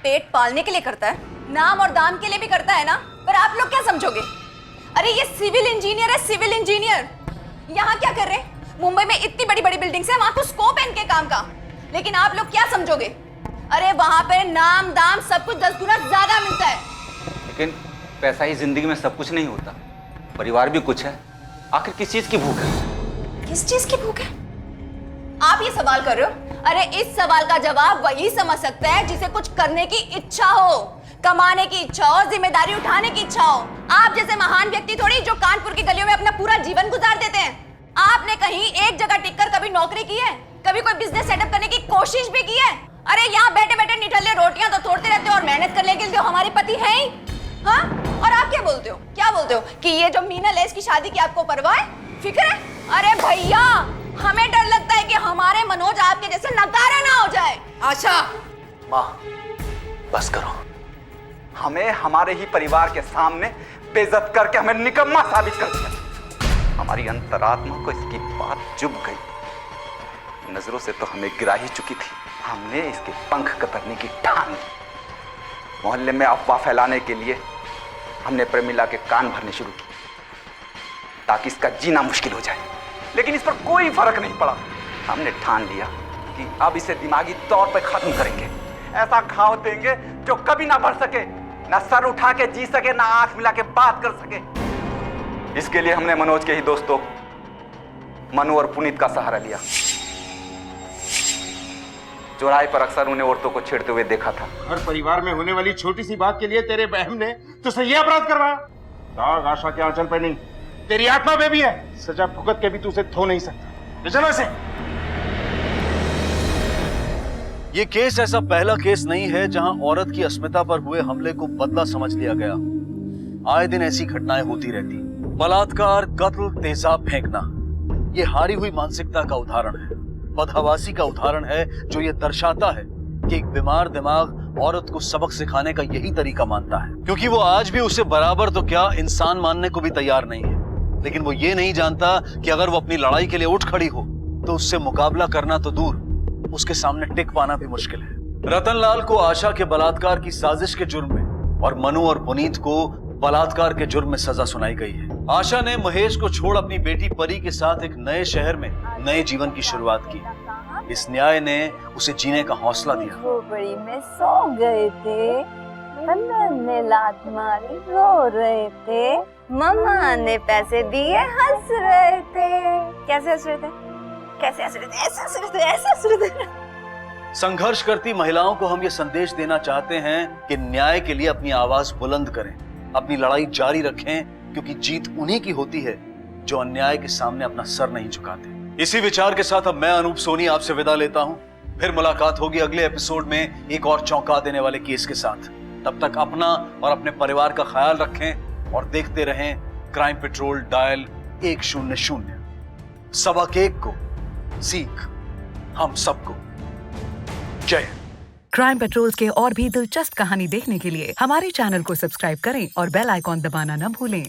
पेट पालने के लिए करता है? नाम और दाम के लिए भी करता है ना। पर आप लोग क्या समझोगे? अरे ये सिविल इंजीनियर है, सिविल इंजीनियर। यहाँ क्या कर रहे हैं? मुंबई में इतनी बड़ी बड़ी बिल्डिंग्स है, वहां तो स्कोप है इनके काम का। लेकिन आप लोग क्या समझोगे? अरे वहां पे नाम दाम सब कुछ 10 गुना ज्यादा मिलता है। लेकिन पैसा ही जिंदगी में सब कुछ नहीं होता, परिवार भी कुछ है। आखिर किस चीज की भूख है? किस चीज की भूख है? आप ये सवाल कर रहे हो? अरे इस सवाल का जवाब वही समझ सकता है जिसे कुछ करने की इच्छा हो, कमाने की इच्छा हो, जिम्मेदारी उठाने की इच्छा हो। आप जैसे महान व्यक्ति थोड़ी जो कानपुर की गलियों में अपना पूरा जीवन गुजार देते हैं। आपने कहीं एक जगह टिककर कभी नौकरी की है? कभी कोई बिजनेस सेटअप करने की कोशिश भी की है? अरे यहाँ बैठे बैठे निठल्ले रोटियां तो तोड़ते रहते हो और मेहनत करने के लिए हमारे पति हैं ही। हाँ? और आप क्या बोलते हो? क्या बोलते हो कि ये जो मीना लेस की शादी की आपको परवाह है, फिक्र है? अरे भैया, हमें डर लगता है कि हमारे मनोज आपके जैसे नकारा ना हो जाए। आशा, माँ बस करो। हमें हमारे ही परिवार के सामने बेइज्जत करके हमें निकम्मा साबित कर दिया। हमारी अंतरात्मा को इसकी बात चुभ गई। नजरों से तो हमें गिरा ही चुकी थी। हमने इसके पंख कतरने की ठान ली। मोहल्ले में अफवाह फैलाने के लिए हमने प्रेमिला के कान भरने शुरू किए ताकि इसका जीना मुश्किल हो जाए। लेकिन इस पर कोई फर्क नहीं पड़ा। हमने ठान लिया कि अब इसे दिमागी तौर पर खत्म करेंगे। ऐसा घाव देंगे जो कभी ना बढ़ सके, ना सर उठा के जी सके, ना आंख मिला के बात कर सके। इसके लिए हमने मनोज के ही दोस्तों मनु और पुनीत का सहारा लिया। चौराहे पर अक्सर उन्हें औरतों को छेड़ते हुए देखा था। हर परिवार में होने वाली छोटी सी बात के लिए तेरे बहन ने तुझसे यह अपराध करवाया। दाग आशा के आंचल पे नहीं, तेरी आत्मा पे भी है। सजा भुगत के भी तू उसे धो नहीं सकता। चलो इसे। ये केस ऐसा पहला केस नहीं है जहां औरत की अस्मिता पर हुए हमले को बदला समझ लिया गया। आए दिन ऐसी घटनाएं होती रहती। बलात्कार, कत्ल, तेजाब फेंकना, ये हारी हुई मानसिकता का उदाहरण है, बदहवासी का उदाहरण है, जो ये दर्शाता है कि एक बीमार दिमाग औरत को सबक सिखाने का यही तरीका मानता है, क्योंकि वो आज भी उसे बराबर तो क्या इंसान मानने को भी तैयार नहीं है। लेकिन वो ये नहीं जानता कि अगर वो अपनी लड़ाई के लिए उठ खड़ी हो तो उससे मुकाबला करना तो दूर, उसके सामने टिक पाना भी मुश्किल है। रतनलाल को आशा के बलात्कार की साजिश के जुर्म में और मनु और पुनीत को बलात्कार के जुर्म में सजा सुनाई गई है। आशा ने महेश को छोड़ अपनी बेटी परी के साथ एक नए शहर में नए जीवन की शुरुआत की। इस न्याय ने उसे जीने का हौसला दिया। झोपड़ी में सो गए थे, अंदर ने लात मारी, रो रहे थे, मम्मा ने पैसे दिए, हंस रहे थे। कैसे हंस रहे थे? कैसे हंस रहे थे? ऐसे हंस रहे थे, ऐसे हंस रहे थे। संघर्ष करती महिलाओं को हम ये संदेश देना चाहते हैं कि न्याय के लिए अपनी आवाज बुलंद करें, अपनी लड़ाई जारी रखें, क्योंकि जीत उन्हीं की होती है जो अन्याय के सामने अपना सर नहीं झुकाते। इसी विचार के साथ अब मैं अनूप सोनी आपसे विदा लेता हूं। फिर मुलाकात होगी अगले एपिसोड में एक और चौंका देने वाले केस के साथ। तब तक अपना और अपने परिवार का ख्याल रखें और देखते रहें क्राइम पेट्रोल डायल 100। सबक एक को सीख हम सबको। जय। क्राइम पेट्रोल्स के और भी दिलचस्प कहानी देखने के लिए हमारे चैनल को सब्सक्राइब करें और बेल आइकॉन दबाना न भूलें।